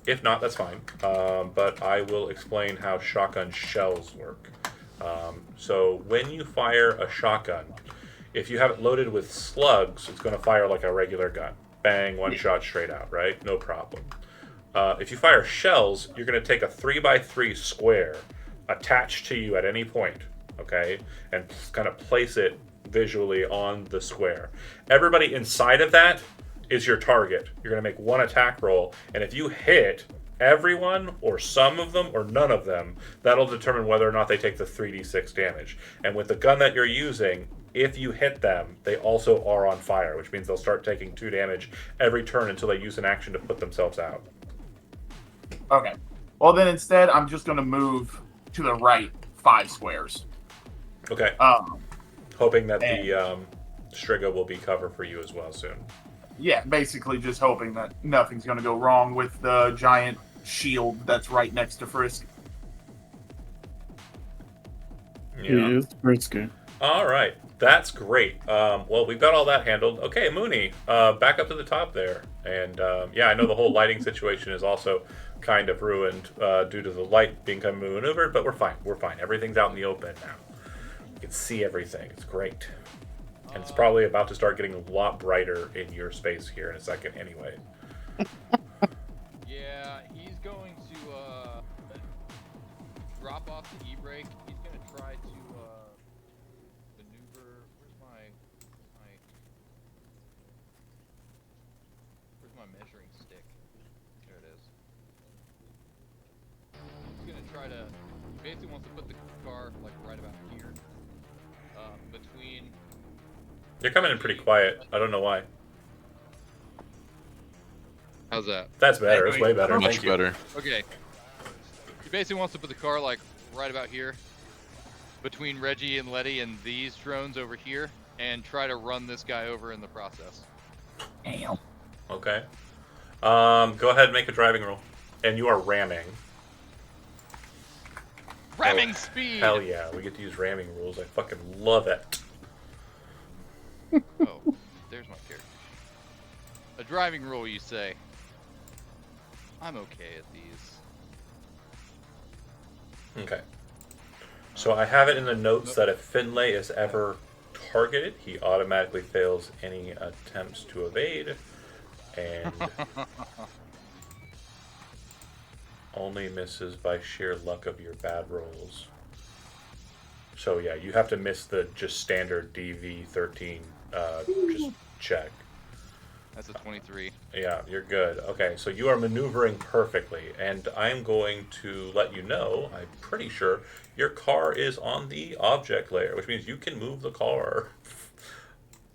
If not, that's fine. But I will explain how shotgun shells work. So when you fire a shotgun, if you have it loaded with slugs, it's going to fire like a regular gun. Bang, one shot straight out, right? No problem. If you fire shells, you're going to take a 3x3 square attached to you at any point, okay, and kind of place it visually on the square. Everybody inside of that is your target. You're going to make one attack roll, and if you hit everyone or some of them or none of them, that'll determine whether or not they take the 3d6 damage. And with the gun that you're using, if you hit them, they also are on fire, which means they'll start taking 2 damage every turn until they use an action to put themselves out. Okay. Well, then instead, I'm just going to move to the right 5 squares. Okay. Hoping that the Striga will be cover for you as well soon. Yeah, basically just hoping that nothing's going to go wrong with the giant shield that's right next to Frisk. He is risky. All right. That's great. Well, we've got all that handled. Okay, Mooney, back up to the top there. And yeah, I know the whole lighting situation is also kind of ruined due to the light being kind of maneuvered, but we're fine. We're fine. Everything's out in the open now. You can see everything. It's great. And it's probably about to start getting a lot brighter in your space here in a second anyway. Yeah, he's going to drop off the e-brake. He's going to try to maneuver. Where's my measuring stick? There it is. He's going to try to, basically wants to put the car like right about here. Between... You're coming in pretty quiet. I don't know why. How's that? That's better. It's way better. Much Thank you. better. Okay. He basically wants to put the car like right about here, between Reggie and Letty and these drones over here, and try to run this guy over in the process. Damn. Okay. Go ahead and make a driving roll. And you are ramming. Ramming speed! Hell yeah, we get to use ramming rules. I fucking love it. Oh, there's my character. A driving rule, you say? I'm okay at these. Okay. So I have it in the notes that if Finlay is ever targeted, he automatically fails any attempts to evade, and only misses by sheer luck of your bad rolls. So yeah, you have to miss the just standard DV13 just check. That's a 23. Yeah, you're good. Okay, so you are maneuvering perfectly, and I'm going to let you know, I'm pretty sure, your car is on the object layer, which means you can move the car.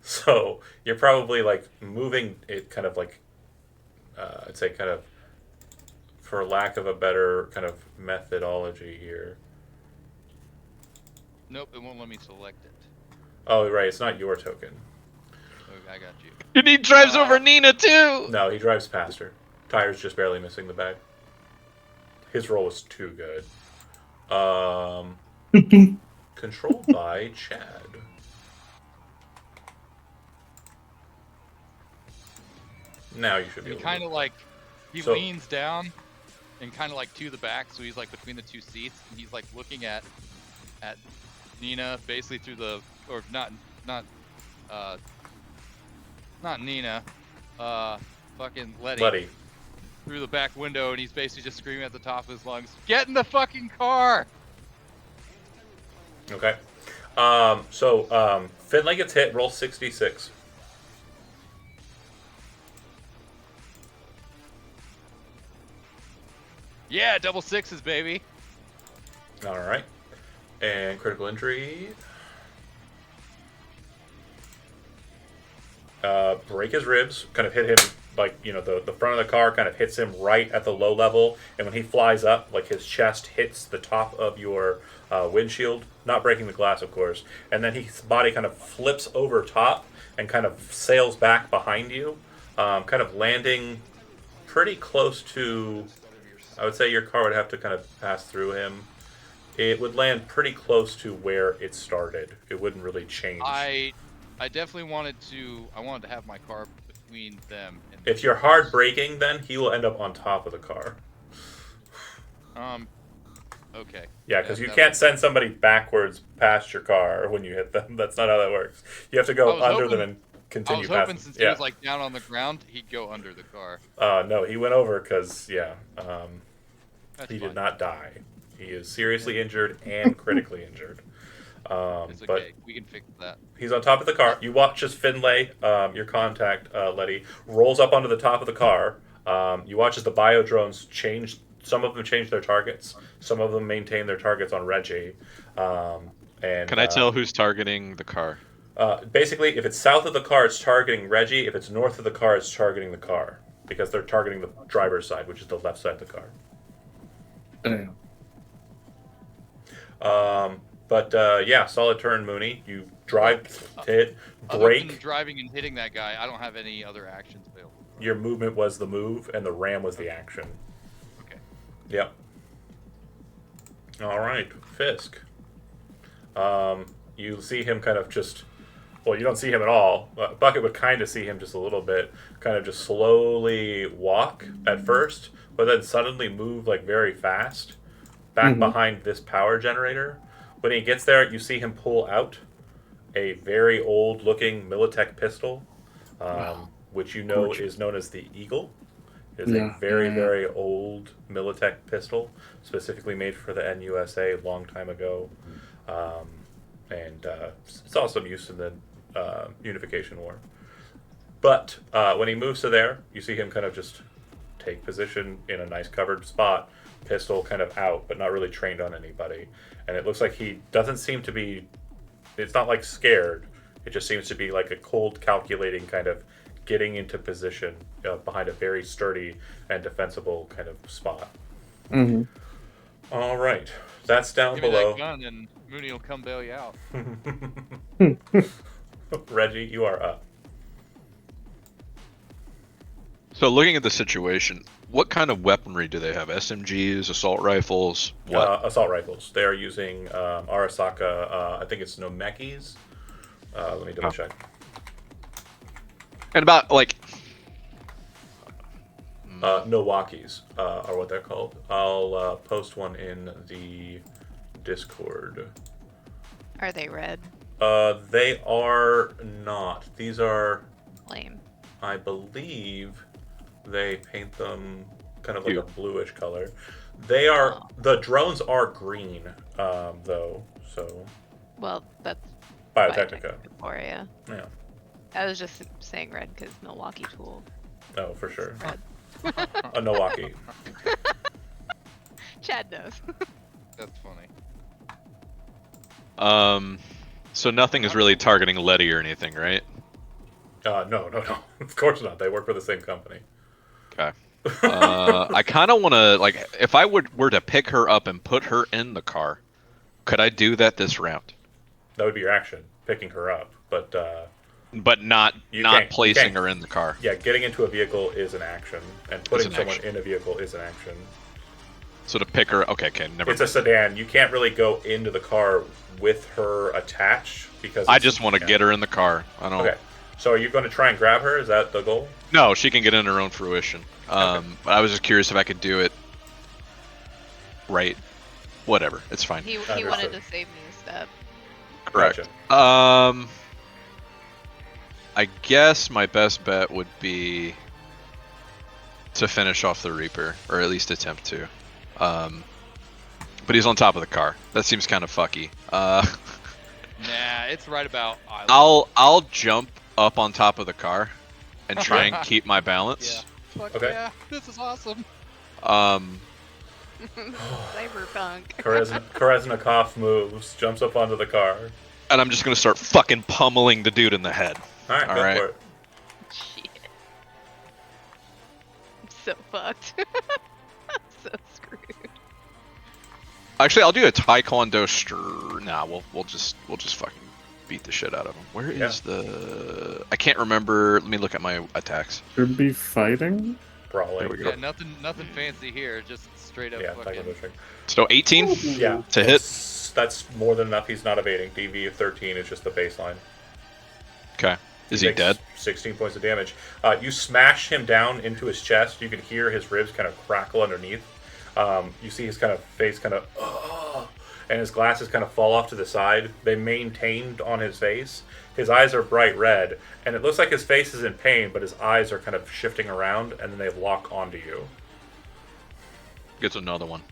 So you're probably like moving it kind of like, I'd say kind of, for lack of a better kind of methodology here. Nope, it won't let me select it. Oh, right, it's not your token. Okay, I got you. And he drives over Nina too. No, he drives past her. Tire's just barely missing the bag. His roll was too good. Controlled by Chad. Now you should be He able to. kind of like, So- leans down and kind of like to the back, so he's like between the two seats, and he's like looking at Nina basically through the, or not Nina, fucking Letty. Through the back window, and he's basically just screaming at the top of his lungs, "Get in the fucking car!" Okay. Finlay gets hit. Roll 66. Yeah, double sixes, baby. All right. And critical injury. Break his ribs. Kind of hit him, like, you know, the front of the car kind of hits him right at the low level. And when he flies up, like, his chest hits the top of your windshield. Not breaking the glass, of course. And then his body kind of flips over top and kind of sails back behind you. Kind of landing pretty close to... I would say your car would have to kind of pass through him. It would land pretty close to where it started. It wouldn't really change. I definitely wanted to have my car between them. And If you're hard braking, then he will end up on top of the car. Okay. Yeah, because you can't send somebody backwards past your car when you hit them. That's not how that works. You have to go under them and continue I was past hoping them. since he was like down on the ground, he'd go under the car. No, he went over because, That's he fine. did not die. He is seriously injured and critically injured. It's But okay. We can fix that. he's on top of the car. You watch as Finlay, your contact, Letty, rolls up onto the top of the car. You watch as the bio drones change. Some of them change their targets. Some of them maintain their targets on Reggie. And Can I tell who's targeting the car? basically, if it's south of the car, it's targeting Reggie. If it's north of the car, it's targeting the car because they're targeting the driver's side, which is the left side of the car. Damn. But yeah, solid turn, Mooney. You drive, hit, Other than brake. driving and hitting that guy, I don't have any other actions available. Your movement was the move, and the ram was the action. Okay. Yep. All right, Fisk. You see him kind of just. Well, you don't see him at all. Bucket would kind of see him just a little bit, kind of just slowly walk at first, but then suddenly move like very fast back behind this power generator. When he gets there, you see him pull out a very old-looking Militech pistol, which you know is known as the Eagle. It is a very, very old Militech pistol, specifically made for the NUSA a long time ago. And saw some use in the Unification War. But when he moves to there, you see him kind of just take position in a nice covered spot, pistol kind of out, but not really trained on anybody. And it looks like he doesn't seem to be, it's not like scared, it just seems to be like a cold calculating kind of getting into position behind a very sturdy and defensible kind of spot. All right, that's down Give me below. that gun and Mooney will come bail you out. Reggie, you are up. So looking at the situation, what kind of weaponry do they have? SMGs, assault rifles, what? Assault rifles. They are using Arasaka, I think it's Nomekis. Let me double check. And about like Nowakis are what they're called. I'll post one in the Discord. Are they red? They are not. These are, Lame. I believe, they paint them kind of like a bluish color. They are, the drones are green, though, so. Well, that's Biotechnica. for you. Yeah. I was just saying red because Milwaukee Tool. Oh, for sure. Red. A Milwaukee. Chad knows. That's funny. So nothing is really targeting Letty or anything, right? No. Of course not. They work for the same company. Okay. I kind of want to, like, if I were to pick her up and put her in the car, could I do that this round? That would be your action, picking her up. But not can't- placing her in the car. yeah, getting into a vehicle is an action, and putting an someone action. in a vehicle is an action. So to pick her, okay, never It's a mind. sedan. You can't really go into the car with her attached because I it's- just want to get her in the car. I don't. Okay. So are you going to try and grab her? Is that the goal? No, she can get in her own fruition. But I was just curious if I could do it. Right. Whatever. It's fine. He Understood. wanted to save me a step. Correct. Gotcha. I guess my best bet would be to finish off the Reaper, or at least attempt to. But he's on top of the car. That seems kind of fucky. Nah, it's right about. I'll jump up on top of the car and try and keep my balance. Fuck Okay. yeah, this is awesome. Cyberpunk. Koreznikov moves, jumps up onto the car. And I'm just gonna start fucking pummeling the dude in the head. All right, All go right. for it. Shit. I'm so fucked. I'm so screwed. Actually, I'll do a Taekwondo. Nah, we'll just fucking beat the shit out of him. Where is the? I can't remember. Let me look at my attacks. Should be fighting. Brawling. There we go. Yeah, nothing fancy here. Just straight up Yeah, fucking. Taekwondo trick. So 18 Yeah. to hit. That's more than enough. He's not evading. DV of 13 is just the baseline. Okay. Is he takes dead? 16 points of damage. You smash him down into his chest. You can hear his ribs kind of crackle underneath. You see his kind of face kind of, and his glasses kind of fall off to the side. They maintained on his face. His eyes are bright red, and it looks like his face is in pain, but his eyes are kind of shifting around, and then they lock onto you. Gets another one.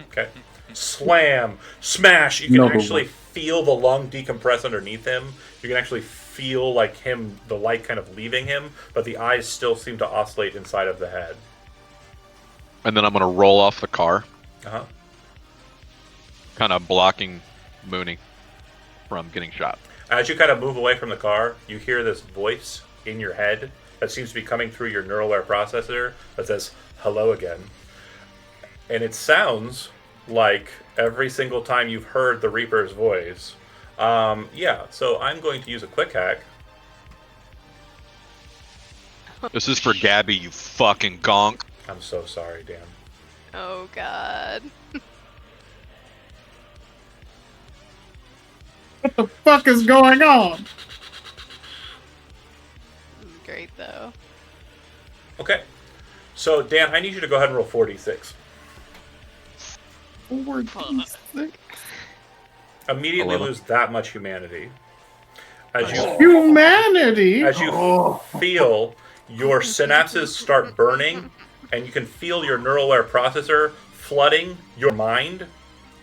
Okay. Slam, smash. You can Another actually feel the lung decompress underneath him. You can actually feel like the light kind of leaving him, but the eyes still seem to oscillate inside of the head. And then I'm gonna roll off the car, Uh-huh. kind of blocking Mooney from getting shot. As you kind of move away from the car, you hear this voice in your head that seems to be coming through your neural air processor that says, "Hello again." And it sounds like every single time you've heard the Reaper's voice. Yeah, so I'm going to use a quick hack. This is for Gabby, you fucking gonk. I'm so sorry, Dan. Oh god. What the fuck is going on? This is great though. Okay. So, Dan, I need you to go ahead and roll 4d6. Immediately 11. lose that much humanity. As you Humanity. As you feel your synapses start burning, and you can feel your neural air processor flooding your mind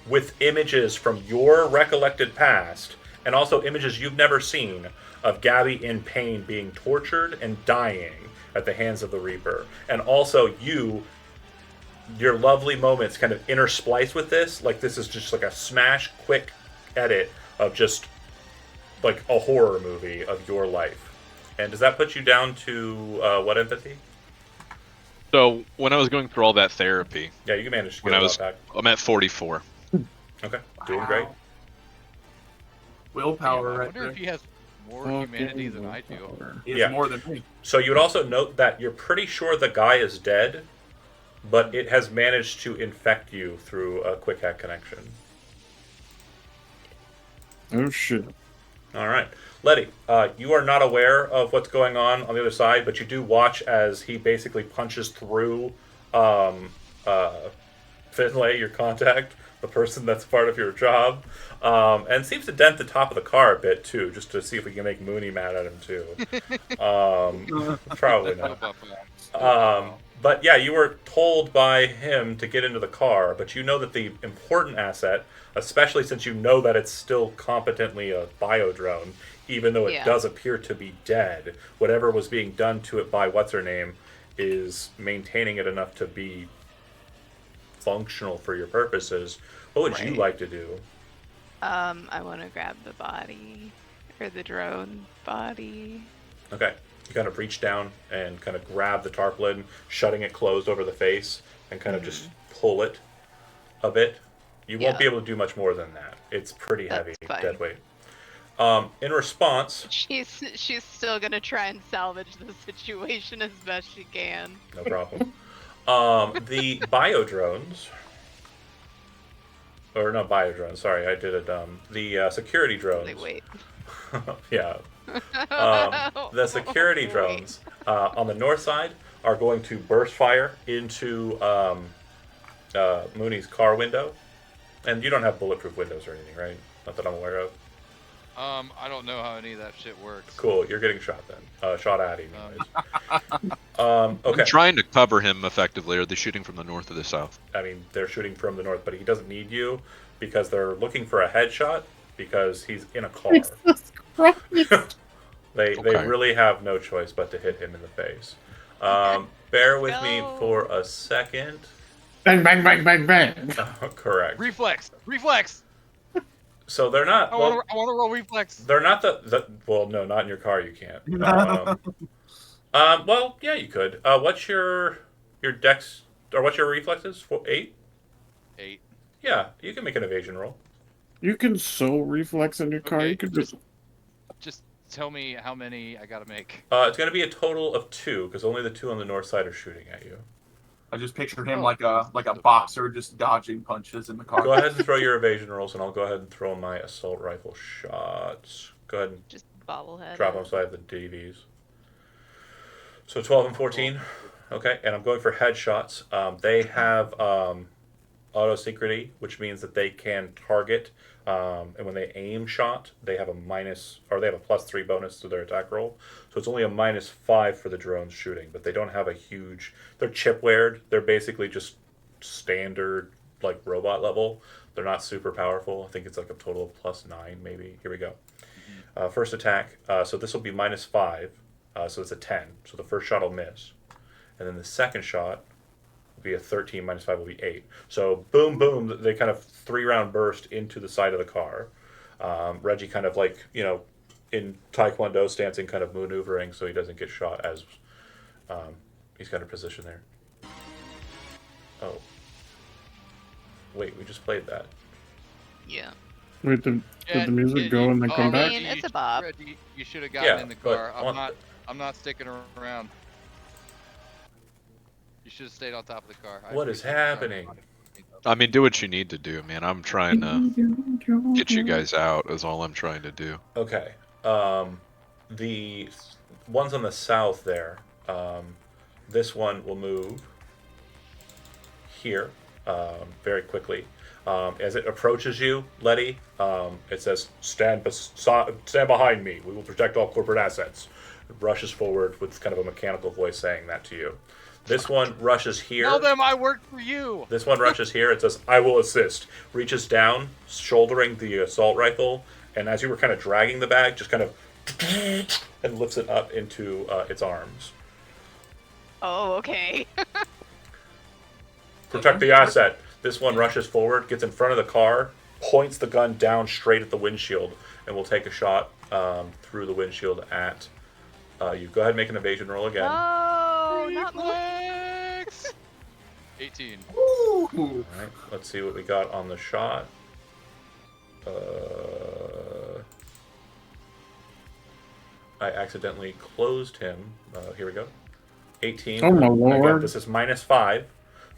with images from your recollected past, and also images you've never seen of Gabby in pain being tortured and dying at the hands of the Reaper. And also your lovely moments kind of intersplice with this. Like this is just like a smash quick edit of just like a horror movie of your life. And does that put you down to what empathy? So when I was going through all that therapy, Yeah, you can manage to when get I it was, all back. I'm at 44. Okay, doing great. Willpower I right wonder there. if he has more humanity than I do. He has Yeah. more than me. So you would also note that you're pretty sure the guy is dead, but it has managed to infect you through a quick hack connection. Oh shit. All right. Letty, you are not aware of what's going on the other side, but you do watch as he basically punches through Finlay, your contact, the person that's part of your job, and seems to dent the top of the car a bit, too, just to see if we can make Mooney mad at him, too. Probably not. But yeah, you were told by him to get into the car, but you know that the important asset, especially since you know that it's still competently a biodrone, even though it Yeah. does appear to be dead, whatever was being done to it by what's-her-name is maintaining it enough to be functional for your purposes. What would you Right. like to do? I want to grab the body, or the drone body. Okay. You kind of reach down and kind of grab the tarpaulin, shutting it closed over the face, and kind of just pull it a bit. You won't Yeah. be able to do much more than that. It's pretty That's heavy, fine. dead weight. In response, She's still gonna try and salvage the situation as best she can. no problem. The biodrones, or not biodrones, sorry, I did it dumb. The security drones. Like, wait. Yeah. The security Wait. drones on the north side are going to burst fire into Mooney's car window. And you don't have bulletproof windows or anything, right? Not that I'm aware of. I don't know how any of that shit works. Cool, you're getting shot then. Shot at anyways. Okay. I'm trying to cover him effectively. Are they shooting from the north or the south? I mean, they're shooting from the north, but he doesn't need you because they're looking for a headshot because he's in a car. Jesus Christ. They Okay. really have no choice but to hit him in the face. Bear with me Go. for a second. Bang, bang, bang, bang, bang. Correct. Reflex! Reflex! So they're not. I Well, want to roll reflex. they're not the. Well, no, not in your car. You can't. Well, yeah, you could. What's your dex or what's your reflexes? 8? 8. Yeah, you can make an evasion roll. You can so reflex in your car. Okay. You could just. Just tell me how many I gotta make. It's going to be a total of 2 because only the 2 on the north side are shooting at you. I just pictured him like a boxer just dodging punches in the car. Go ahead and throw your evasion rolls, and I'll go ahead and throw my assault rifle shots. Go ahead and Just bobblehead. drop them so I have the DVs. So 12 and 14. Okay, and I'm going for headshots. They have auto synchrony, which means that they can target, and when they aim shot, they have a +3 bonus to their attack roll. So it's only a -5 for the drones shooting, but they don't have a huge. They're chipwared. They're basically just standard like robot level. They're not super powerful. I think it's like a total of +9 maybe. Here we go. First attack. So this will be -5. So it's a 10. So the first shot will miss, and then the second shot will be a 13. -5 will be 8. So boom, boom. They kind of 3-round burst into the side of the car. Reggie kind of like in Taekwondo stancing, kind of maneuvering so he doesn't get shot as he's got a position there. Oh. Wait, we just played that. Yeah. Wait, did the music go and then come back? I mean, it's a bop. Reggie, you should have gotten Yeah, in the but car. I'm not sticking around. You should have stayed on top of the car. What is happening? I mean, do what you need to do, man. I'm trying to get you guys out. Is all I'm trying to do. Okay. The ones on the south there. This one will move here very quickly. As it approaches you, Letty, it says, stand behind me. We will protect all corporate assets. It rushes forward with kind of a mechanical voice saying that to you. This one rushes here. Tell them I work for you. This one rushes here. It says, I will assist. Reaches down, shouldering the assault rifle, and as you were kind of dragging the bag, just kind of and lifts it up into its arms. Oh, okay. Protect the asset. This one rushes forward, gets in front of the car, points the gun down straight at the windshield, and will take a shot through the windshield at you. Go ahead and make an evasion roll again. Oh, not Reflex. 18. Ooh. Alright, let's see what we got on the shot. I accidentally closed him. Here we go. 18. Oh my Again, lord. this is -5.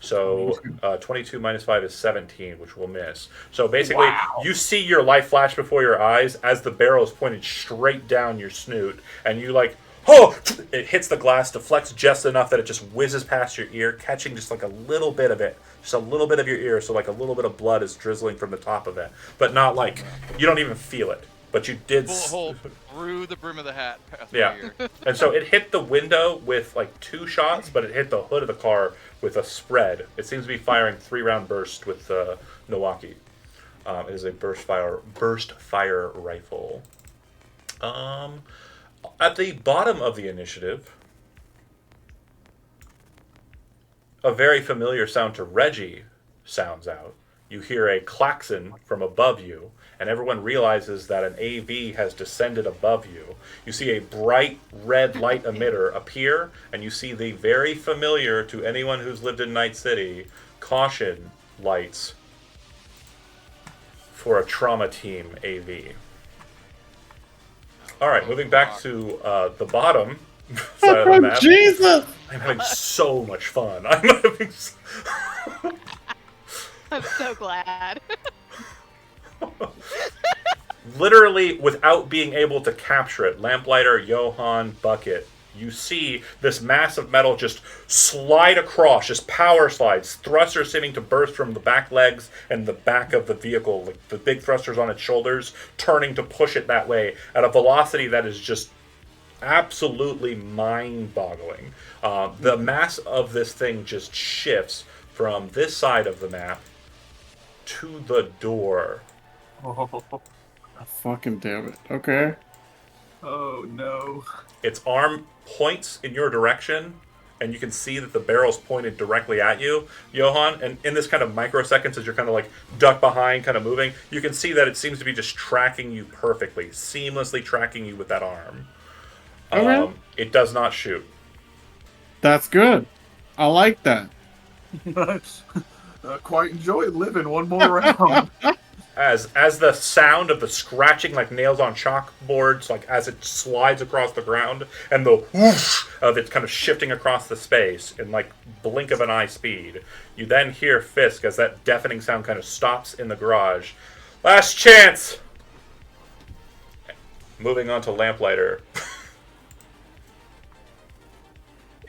So 22 -5 is 17, which will miss. So basically, you see your life flash before your eyes as the barrel is pointed straight down your snoot, and you like, oh! It hits the glass, deflects just enough that it just whizzes past your ear, catching just like a little bit of it, just a little bit of your ear, so like a little bit of blood is drizzling from the top of it, but not like you don't even feel it. But you did. Bullet hole through the brim of the hat. Past Yeah. my ear. And so it hit the window with like 2 shots, but it hit the hood of the car with a spread. It seems to be firing 3-round burst with Milwaukee. It is a burst fire rifle. At the bottom of the initiative, a very familiar sound to Reggie sounds out. You hear a klaxon from above you, and everyone realizes that an AV has descended above you. You see a bright red light emitter appear, and you see the very familiar to anyone who's lived in Night City caution lights for a trauma team AV. All right, moving back to the bottom side of the map. Jesus! I'm having so much fun. I'm having. I'm so glad. Literally, without being able to capture it, Lamplighter, Johann, Bucket, you see this mass of metal just slide across, just power slides, thrusters seeming to burst from the back legs and the back of the vehicle, like the big thrusters on its shoulders, turning to push it that way at a velocity that is just absolutely mind-boggling. The mass of this thing just shifts from this side of the map to the door. Oh, Fucking damn it. Okay. oh no. Its arm points in your direction, and you can see that the barrel's pointed directly at you, Johann. And in this kind of microseconds, as you're kind of like duck behind, kind of moving, you can see that it seems to be just tracking you perfectly, seamlessly tracking you with that arm. Okay. It does not shoot. That's good. I like that. Quite enjoy living one more round. As the sound of the scratching like nails on chalkboards, like as it slides across the ground, and the whoosh of it kind of shifting across the space in like blink of an eye speed, you then hear Fisk as that deafening sound kind of stops in the garage. Last chance! Moving on to Lamplighter.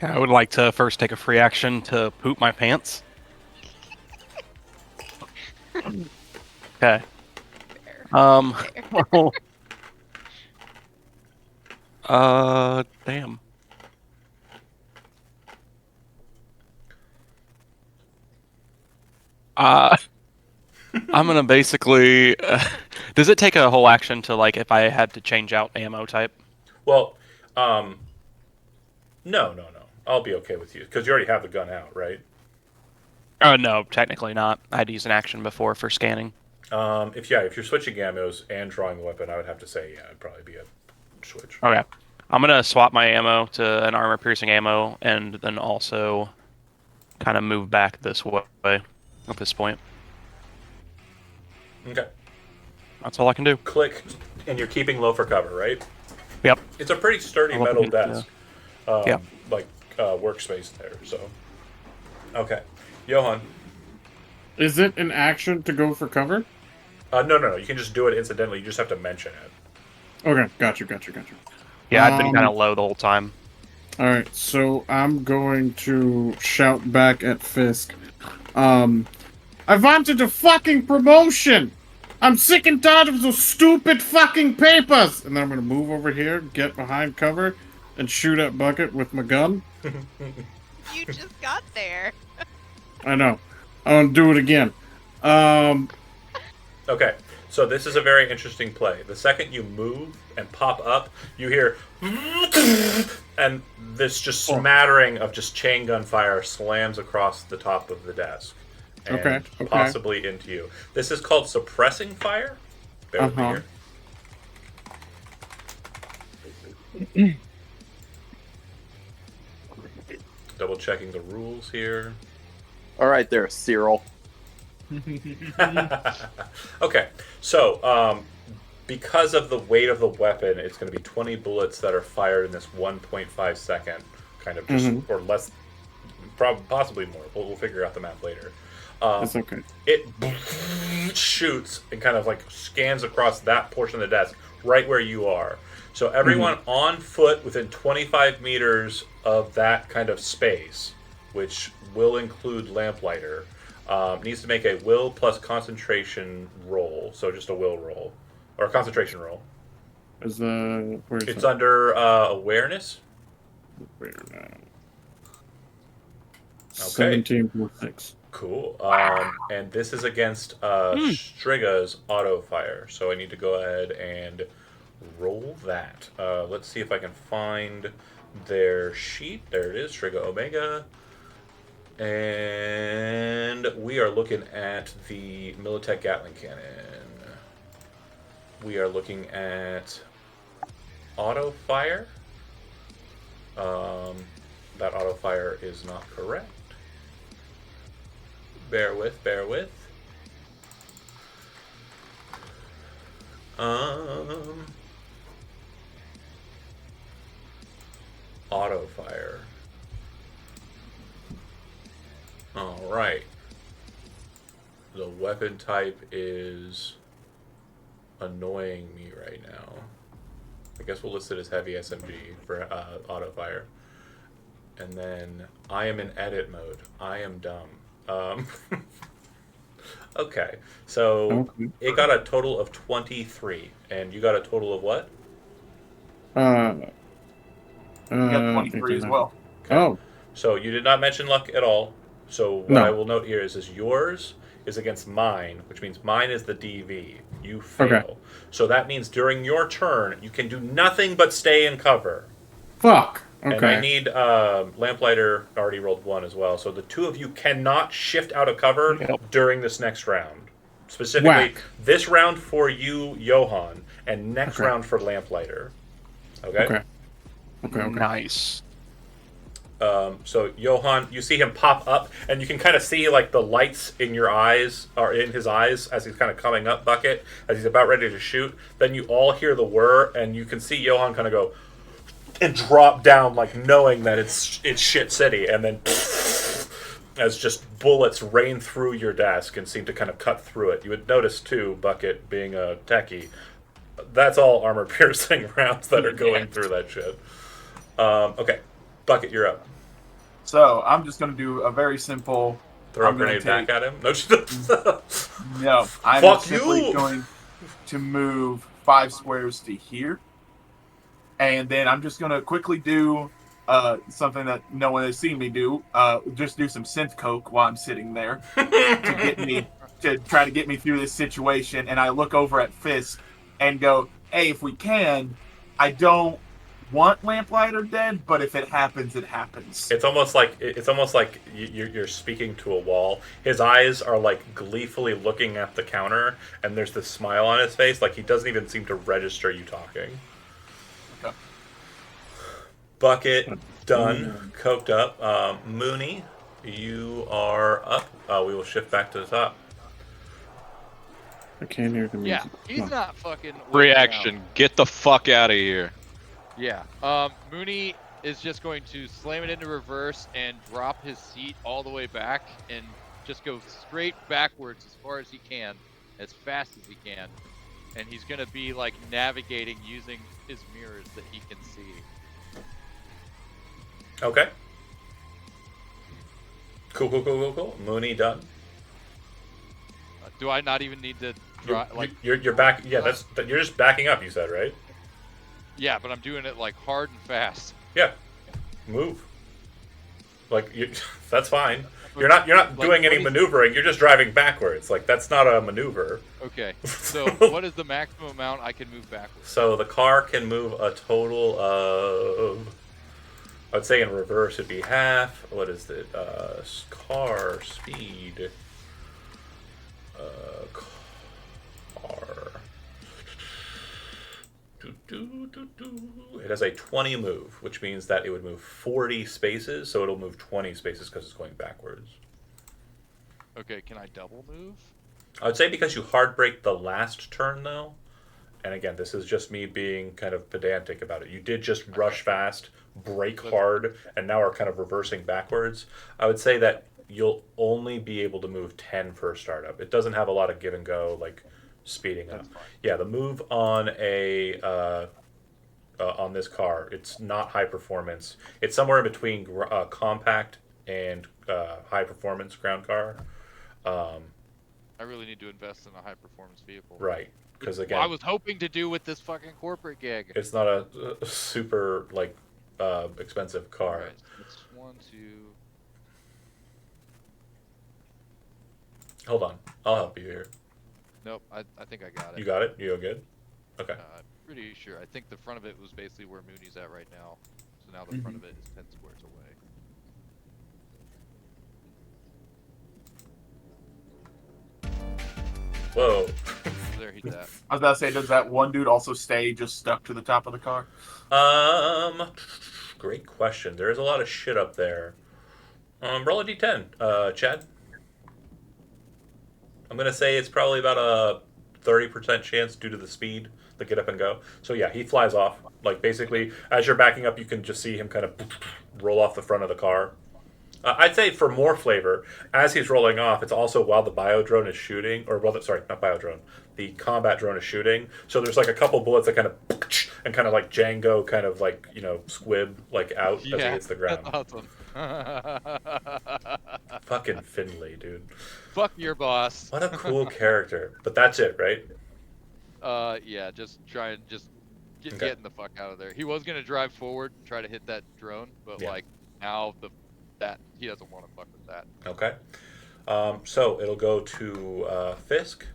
Yeah, I would like to first take a free action to poop my pants. Okay. Fair. Damn. I'm gonna basically. Does it take a whole action to like if I had to change out ammo type? Well, no. I'll be okay with you because you already have the gun out, right? Oh no, technically not. I had to use an action before for scanning. If you're switching ammos and drawing the weapon, I would have to say it'd probably be a switch. Okay, I'm gonna swap my ammo to an armor-piercing ammo, and then also kind of move back this way at this point. Okay. That's all I can do. Click, and you're keeping low for cover, right? Yep. It's a pretty sturdy I'll look metal at it, desk, yeah. like workspace there. So, okay, Johan. Is it an action to go for cover? No. You can just do it incidentally. You just have to mention it. Okay, gotcha. Yeah, I've been kind of low the whole time. All right, so I'm going to shout back at Fisk. I wanted a fucking promotion. I'm sick and tired of those stupid fucking papers. And then I'm gonna move over here, get behind cover, and shoot at Bucket with my gun. You just got there. I know. I want to do it again. Okay, so this is a very interesting play. The second you move and pop up, you hear and this just smattering of just chain gun fire slams across the top of the desk. And Okay. possibly into you. This is called suppressing fire. Bear with me here. Double checking the rules here. All right, there, Cyril. Okay, so because of the weight of the weapon, it's going to be 20 bullets that are fired in this 1.5 second, kind of just or less, possibly more. We'll figure out the math later. That's okay. It shoots and kind of like scans across that portion of the desk right where you are. So everyone on foot within 25 meters of that kind of space, which will include Lamplighter, needs to make a will plus concentration roll. So just a will roll or a concentration roll. Is the where is It's that? under awareness. Where now? Okay. 17.6. Cool. And this is against Striga's auto fire. So I need to go ahead and roll that. Let's see if I can find their sheet. There it is, Striga Omega. And we are looking at the Militech Gatling Cannon. We are looking at auto fire. That auto fire is not correct. Bear with. Auto fire. All right. The weapon type is annoying me right now. I guess we'll list it as heavy SMG for auto fire. And then I am in edit mode. I am dumb. Okay, so it got a total of 23, and you got a total of what? You got 23 as well. Okay. Oh, So you did not mention luck at all. So what No. I will note here is yours is against mine, which means mine is the DV. You fail. Okay. So that means during your turn, you can do nothing but stay in cover. fuck. And Okay. I need Lamplighter already rolled 1 as well. So the two of you cannot shift out of cover during this next round. Specifically, Whack. this round for you, Johan, and next round for Lamplighter. Okay? Okay. Nice. So Johan, you see him pop up, and you can kind of see like the lights in your eyes, or in his eyes, as he's kind of coming up, Bucket, as he's about ready to shoot. Then you all hear the whir, and you can see Johan kind of go and drop down, like knowing that it's shit city, and then as just bullets rain through your desk and seem to kind of cut through it. You would notice too, Bucket being a techie, that's all armor piercing rounds that are going through that shit. Okay, Bucket, you're up. So I'm just going to do a very simple. Throw a I'm gonna grenade back take- at him. No, No, I'm Fuck simply you! going to move 5 squares to here. And then I'm just going to quickly do something that no one has seen me do. Just do some synth coke while I'm sitting there to try to get me through this situation. And I look over at Fisk and go, "Hey, if we can, I don't want Lamplighter dead, but if it happens, it happens." It's almost like you're speaking to a wall. His eyes are like gleefully looking at the counter, and there's this smile on his face, like he doesn't even seem to register you talking. Okay. Bucket done, coked up. Mooney, you are up. We will shift back to the top. I can't hear the Yeah, music. he's No. not fucking. waiting Reaction. around. Get the fuck out of here. Yeah. Mooney is just going to slam it into reverse and drop his seat all the way back and just go straight backwards as far as he can, as fast as he can. And he's going to be like navigating using his mirrors that he can see. Okay. Cool. Mooney done. Do I not even need to drive? You're back. Yeah, you're just backing up. You said, right? Yeah, but I'm doing it like hard and fast. Yeah. Move. That's fine. You're not Like, doing any what is- maneuvering. You're just driving backwards. Like that's not a maneuver. Okay. So what is the maximum amount I can move backwards? So the car can move a total of, I'd say in reverse it'd be half. What is it? Car speed. Car. It has a 20 move, which means that it would move 40 spaces. So it'll move 20 spaces because it's going backwards. Okay, can I double move? I would say because you hard brake the last turn though, and again, this is just me being kind of pedantic about it. You did just rush fast, brake hard, and now are kind of reversing backwards. I would say that you'll only be able to move 10 for a startup. It doesn't have a lot of give and go, like speeding up. Yeah, the move on on this car, it's not high performance. It's somewhere in between compact and high performance ground car. I really need to invest in a high performance vehicle. Right. Because again, I was hoping to do with this fucking corporate gig. it's not a super like expensive car. Alright, so it's 1, 2. Hold on, I'll help you here. Nope, I think I got it. You got it? You good? Okay. Pretty sure. I think the front of it was basically where Mooney's at right now. So now the front of it is 10 squares away. Whoa. So there he's at. I was about to say, does that one dude also stay just stuck to the top of the car? Great question. There is a lot of shit up there. Roll a d10. Chad? I'm gonna say it's probably about a 30% chance due to the speed, the get up and go. So yeah, he flies off. Like basically, as you're backing up, you can just see him kind of roll off the front of the car. I'd say for more flavor, as he's rolling off, it's also while the biodrone is shooting, or well, sorry, not biodrone, the combat drone is shooting. So there's like a couple bullets that kind of and kind of like Django, kind of like squib like out as he hits the ground. That's awesome. Fucking Finley, dude. Fuck your boss. What a cool character. But that's it, right? Yeah, just try and just Okay. getting the fuck out of there. He was gonna drive forward and try to hit that drone, but Yeah. like now that he doesn't want to fuck with that. Okay. So it'll go to Fisk,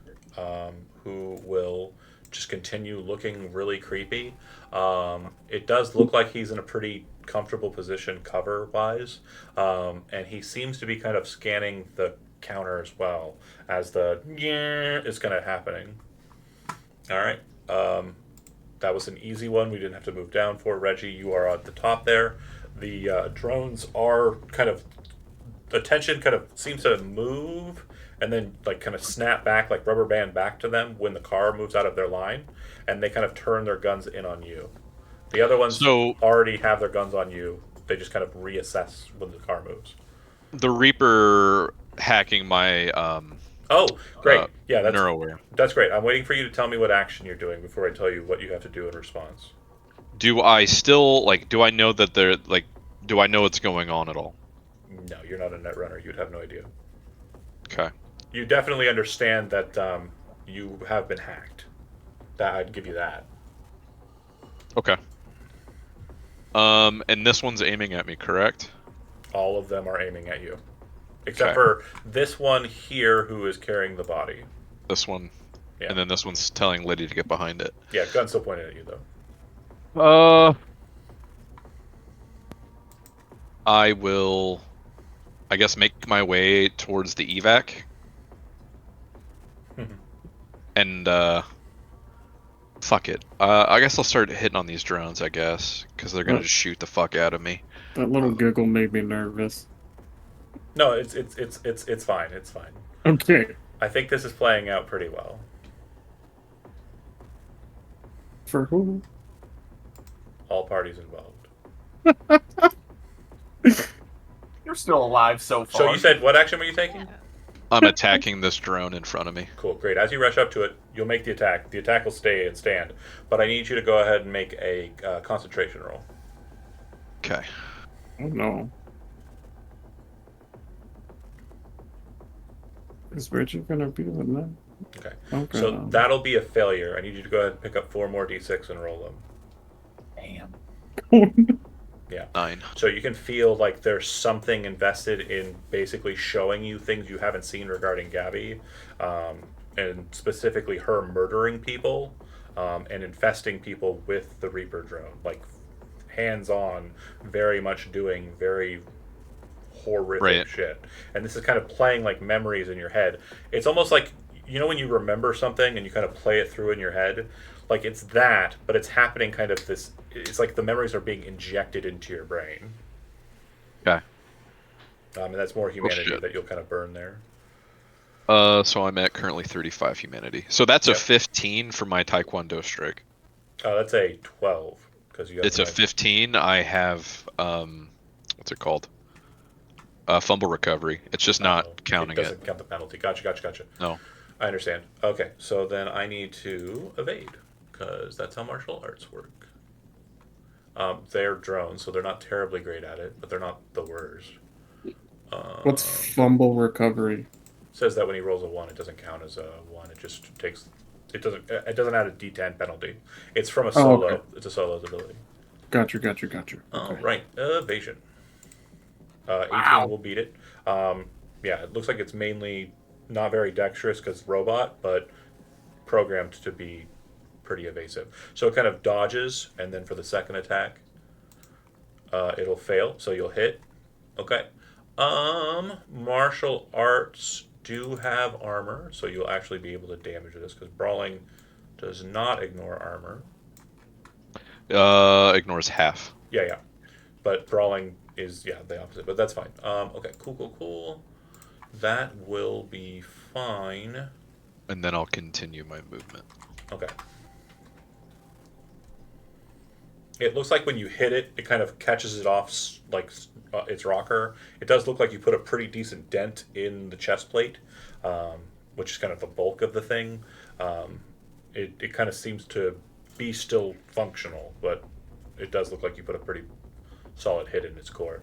who will just continue looking really creepy. It does look like he's in a pretty comfortable position cover-wise, and he seems to be kind of scanning the counter as well as the is kind of happening. All right. That was an easy one. We didn't have to move down for. Reggie, you are at the top there. The drones are kind of, attention kind of seems to move and then like kind of snap back, like rubber band back to them when the car moves out of their line, and they kind of turn their guns in on you. The other ones already have their guns on you. They just kind of reassess when the car moves. The Reaper hacking my Oh, great. Yeah, Neuroware. That's great. I'm waiting for you to tell me what action you're doing before I tell you what you have to do in response. Do I still do I know that they're do I know what's going on at all? No, you're not a netrunner. You'd have no idea. Okay. You definitely understand that you have been hacked. That I'd give you that. Okay. And this one's aiming at me, correct? All of them are aiming at you, except Okay. for this one here who is carrying the body. This one. Yeah. And then this one's telling Liddy to get behind it. Yeah, gun's still pointed at you though. I will, I guess, make my way towards the evac. And, fuck it. I guess I'll start hitting on these drones, I guess, because they're gonna just shoot the fuck out of me. That little giggle made me nervous. No, it's fine. It's fine. Okay. I think this is playing out pretty well. For who? All parties involved. You're still alive so far. So you said what action were you taking? I'm attacking this drone in front of me. Cool, great. As you rush up to it, you'll make the attack. The attack will stay and stand, but I need you to go ahead and make a concentration roll. Okay. Oh no. Is Richard gonna be with that? Okay. Okay. So that'll be a failure. I need you to go ahead and pick up 4 more d6 and roll them. Damn. Yeah. 9. So you can feel like there's something invested in basically showing you things you haven't seen regarding Gabby, and specifically her murdering people and infesting people with the Reaper drone. Like hands-on, very much doing very horrific shit. And this is kind of playing like memories in your head. It's almost like, you know, when you remember something and you kind of play it through in your head, like it's that, but it's happening kind of this. It's like the memories are being injected into your brain. Okay. And that's more humanity shit. that you'll kind of burn there. So I'm at currently 35 humanity. So that's a 15 for my Taekwondo strike. That's a 12 because you got. It's a 15. I have what's it called? Fumble recovery. It's just not counting it. Doesn't count the penalty. Gotcha. No. I understand. Okay, so then I need to evade because that's how martial arts work. They're drones, so they're not terribly great at it, but they're not the worst. What's fumble recovery? Says that when he rolls a 1, it doesn't count as a 1. It just takes. It doesn't add a D10 penalty. It's from a solo. Okay. It's a solo's ability. Gotcha. All Okay. right, evasion. 18 Wow. will beat it. Yeah, it looks like it's mainly not very dexterous because robot, but programmed to be pretty evasive. So it kind of dodges, and then for the second attack, it'll fail. So you'll hit. Okay. Martial arts do have armor, so you'll actually be able to damage this because brawling does not ignore armor. Ignores half. Yeah. But brawling is the opposite, but that's fine. Okay, cool. That will be fine. And then I'll continue my movement. Okay. It looks like when you hit it, it kind of catches it off like its rocker. It does look like you put a pretty decent dent in the chest plate, which is kind of the bulk of the thing. It kind of seems to be still functional, but it does look like you put a pretty solid hit in its core.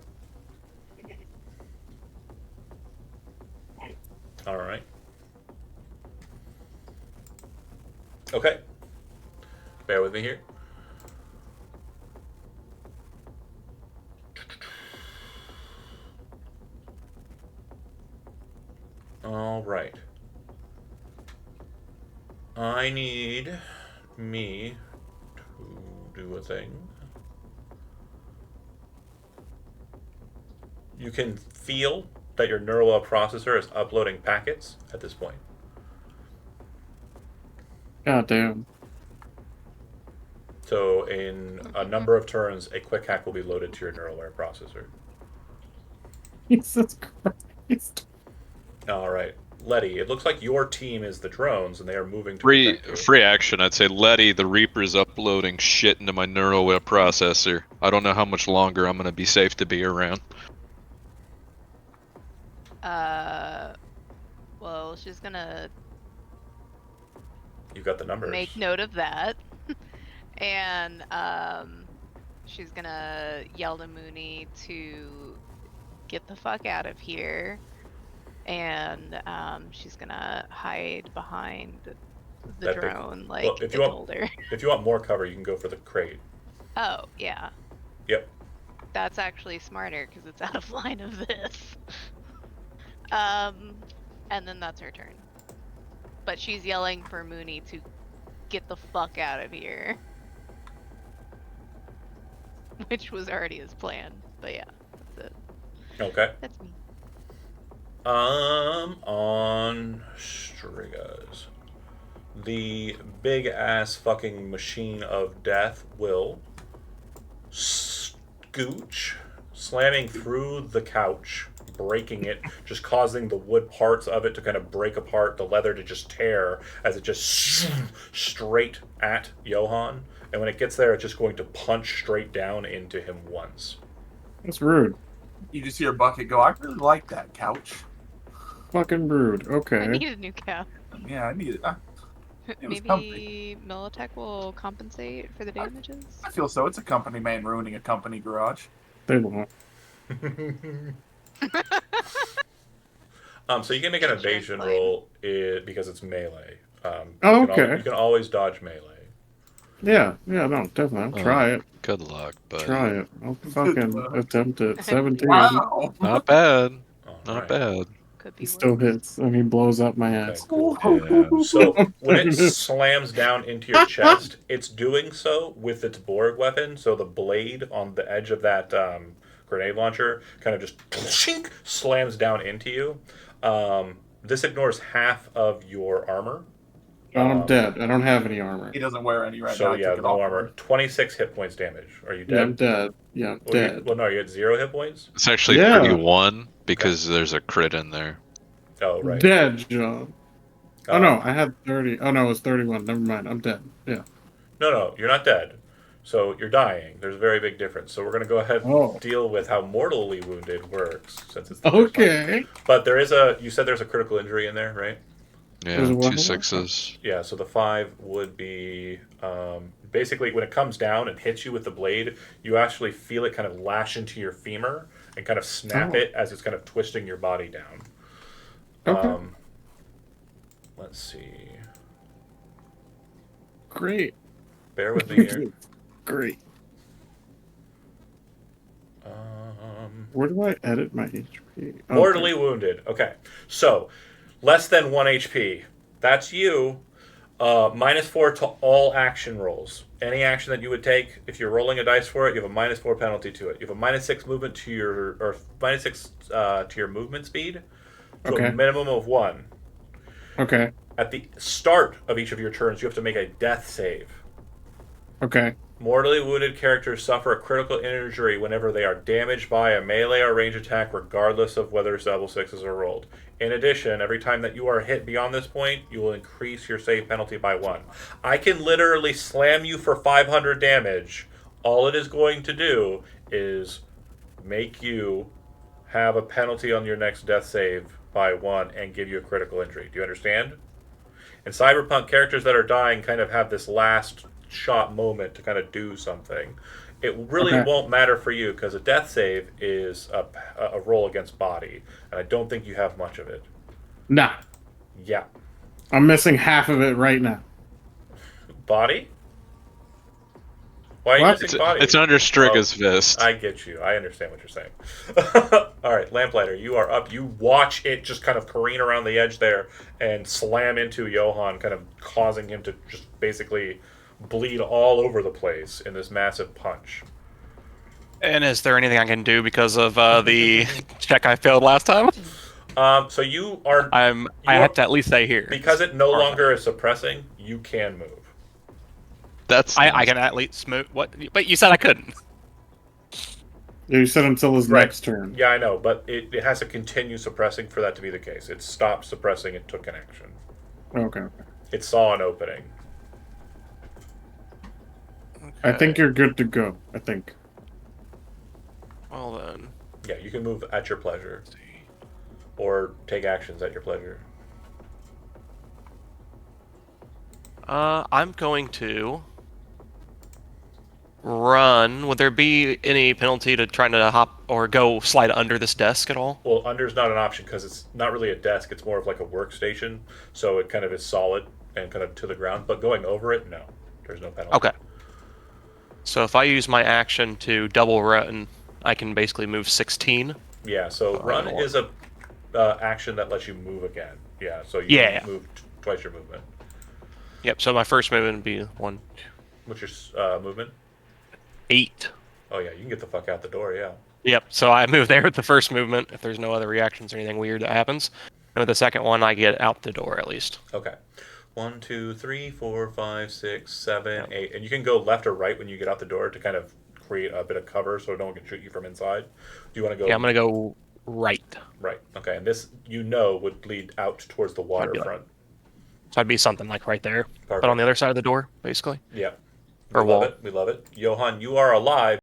All right. Okay. Bear with me here. All right. I need me to do a thing. You can feel that your neural processor is uploading packets at this point. God damn. So in a number of turns, a quick hack will be loaded to your neural processor. Jesus Christ. All right. Letty, it looks like your team is the drones, and they are moving to protect you. Free action. I'd say Letty, the Reaper's uploading shit into my neural web processor. I don't know how much longer I'm gonna be safe to be around. Well, she's gonna You've got the numbers. make note of that, and she's gonna yell to Mooney to get the fuck out of here, and she's gonna hide behind the That big- drone like well, if I you want- told her. If you want more cover, you can go for the crate. Oh yeah. Yep. That's actually smarter because it's out of line of this. And then that's her turn. But she's yelling for Mooney to get the fuck out of here. Which was already his plan. But yeah, that's it. Okay. That's me. On Strigas. The big ass fucking machine of death will scooch, slamming through the couch, breaking it, just causing the wood parts of it to kind of break apart, the leather to just tear as it just straight at Johann. And when it gets there, it's just going to punch straight down into him once. That's rude. You just hear Bucket go, I really like that couch. Fucking rude. I Okay. need a new couch. Yeah, I need it. It was Maybe Militech will compensate for the damages? I feel so. It's a company man ruining a company garage. They won't. So you can make an Insurance evasion claim. roll because it's melee. Oh, you can okay. you can always dodge melee. Yeah, no, definitely. I'll try it. Good luck, but Try it. I'll fucking attempt it. 17. Wow. not bad. All Not right. bad. Could He be still worse. hits, and he blows up my Okay, ass. cool. Yeah. So when it slams down into your chest, it's doing so with its Borg weapon. So the blade on the edge of that grenade launcher kind of just slams down into you. This ignores half of your armor. I'm dead. I don't have any armor. He doesn't wear any right So now. I yeah, took it no off armor. him. 26 hit points damage. Are you Yeah, I'm dead? dead. Yeah, I'm Well, dead. no, you had 0 hit points. It's actually Yeah. 31 because there's a crit in there. Oh right. Dead, John. Oh Uh, no, I had 30. Oh no, it was 31. Never mind. I'm dead. Yeah. No, you're not dead. So you're dying. There's a very big difference. So we're going to go ahead and Oh. deal with how mortally wounded works, since it's the first one. Okay. But there is a. You said there's a critical injury in there, right? Yeah, There's a 2 what? 6s. Yeah. So the 5 would be basically when it comes down and hits you with the blade, you actually feel it kind of lash into your femur and kind of snap Oh. it as it's kind of twisting your body down. Okay. Let's see. Great. Bear with me here. Great. Um, Where do I edit my HP? Okay. Mortally wounded. Okay. So, less than 1 HP. That's you. -4 to all action rolls. Any action that you would take, if you're rolling a dice for it, you have a -4 penalty to it. You have a -6 movement to your, or -6 to your movement speed, to Okay. a minimum of 1. Okay. At the start of each of your turns, you have to make a death save. Okay. Mortally wounded characters suffer a critical injury whenever they are damaged by a melee or range attack, regardless of whether double sixes are rolled. In addition, every time that you are hit beyond this point, you will increase your save penalty by 1. I can literally slam you for 500 damage. All it is going to do is make you have a penalty on your next death save by 1 and give you a critical injury. Do you understand? In Cyberpunk, characters that are dying kind of have this last shot moment to kind of do something. It really Okay. won't matter for you because a death save is a roll against body, and I don't think you have much of it. Nah. Yeah. I'm missing half of it right now. Body? Why are you What? missing body? It's under Striga's fist. I get you. I understand what you're saying. All right, Lamplighter, you are up. You watch it just kind of careen around the edge there and slam into Johann, kind of causing him to just basically bleed all over the place in this massive punch. And is there anything I can do because of the check I failed last time? So you are I You have are- to at least stay here. because it no Or- longer is suppressing. You can move. That's I can at least move. What? But you said I couldn't. You said until his Right. next turn. Yeah, I know, but it has to continue suppressing for that to be the case. It stopped suppressing. It took an action. Okay. It saw an opening. I think you're good to go. I think. Well then. Yeah, you can move at your pleasure, or take actions at your pleasure. I'm going to run. Would there be any penalty to trying to hop or go slide under this desk at all? Well, under's not an option because it's not really a desk. It's more of like a workstation, so it kind of is solid and kind of to the ground. But going over it, no, there's no penalty. Okay. So if I use my action to double run, I can basically move 16. Yeah. So I run don't know is a action that lets you move again. Yeah. So you Yeah. can move twice your movement. Yep. So my first movement would be 1, What's your movement? 8. Oh yeah, you can get the fuck out the door. Yeah. Yep. So I move there with the first movement. If there's no other reactions or anything weird that happens, and with the second one, I get out the door at least. Okay. 1, 2, 3, 4, 5, 6, 7, Yep. 8, and you can go left or right when you get out the door to kind of create a bit of cover so no one can shoot you from inside. Do you want to go? Yeah, I'm gonna go right. Right. Okay. And this, would lead out towards the I'd be like- waterfront. So I'd be something like right there, Perfect. but on the other side of the door, basically. Yeah. Or we love wall. it. We love it. Johan, you are alive.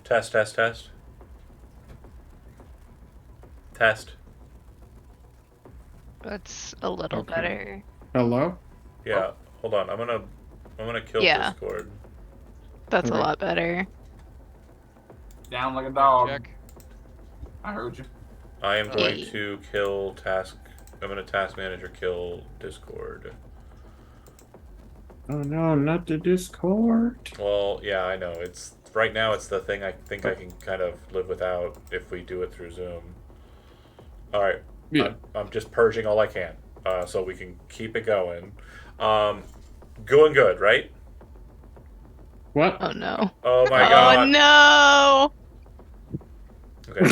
Test, test, test. Test. That's a little Okay. better. Hello? Yeah. Hold on. I'm gonna kill Yeah. Discord. That's a Okay. lot better. Down like a dog. Check. I heard you. I am going Hey. to kill task. I'm gonna task manager kill Discord. Oh no, not the Discord. Well, yeah, I know. It's right now. It's the thing I think I can kind of live without if we do it through Zoom. All right. Yeah. I'm just purging all I can, so we can keep it going. Going good, right? What? Oh no. Oh my Oh god. no! Okay.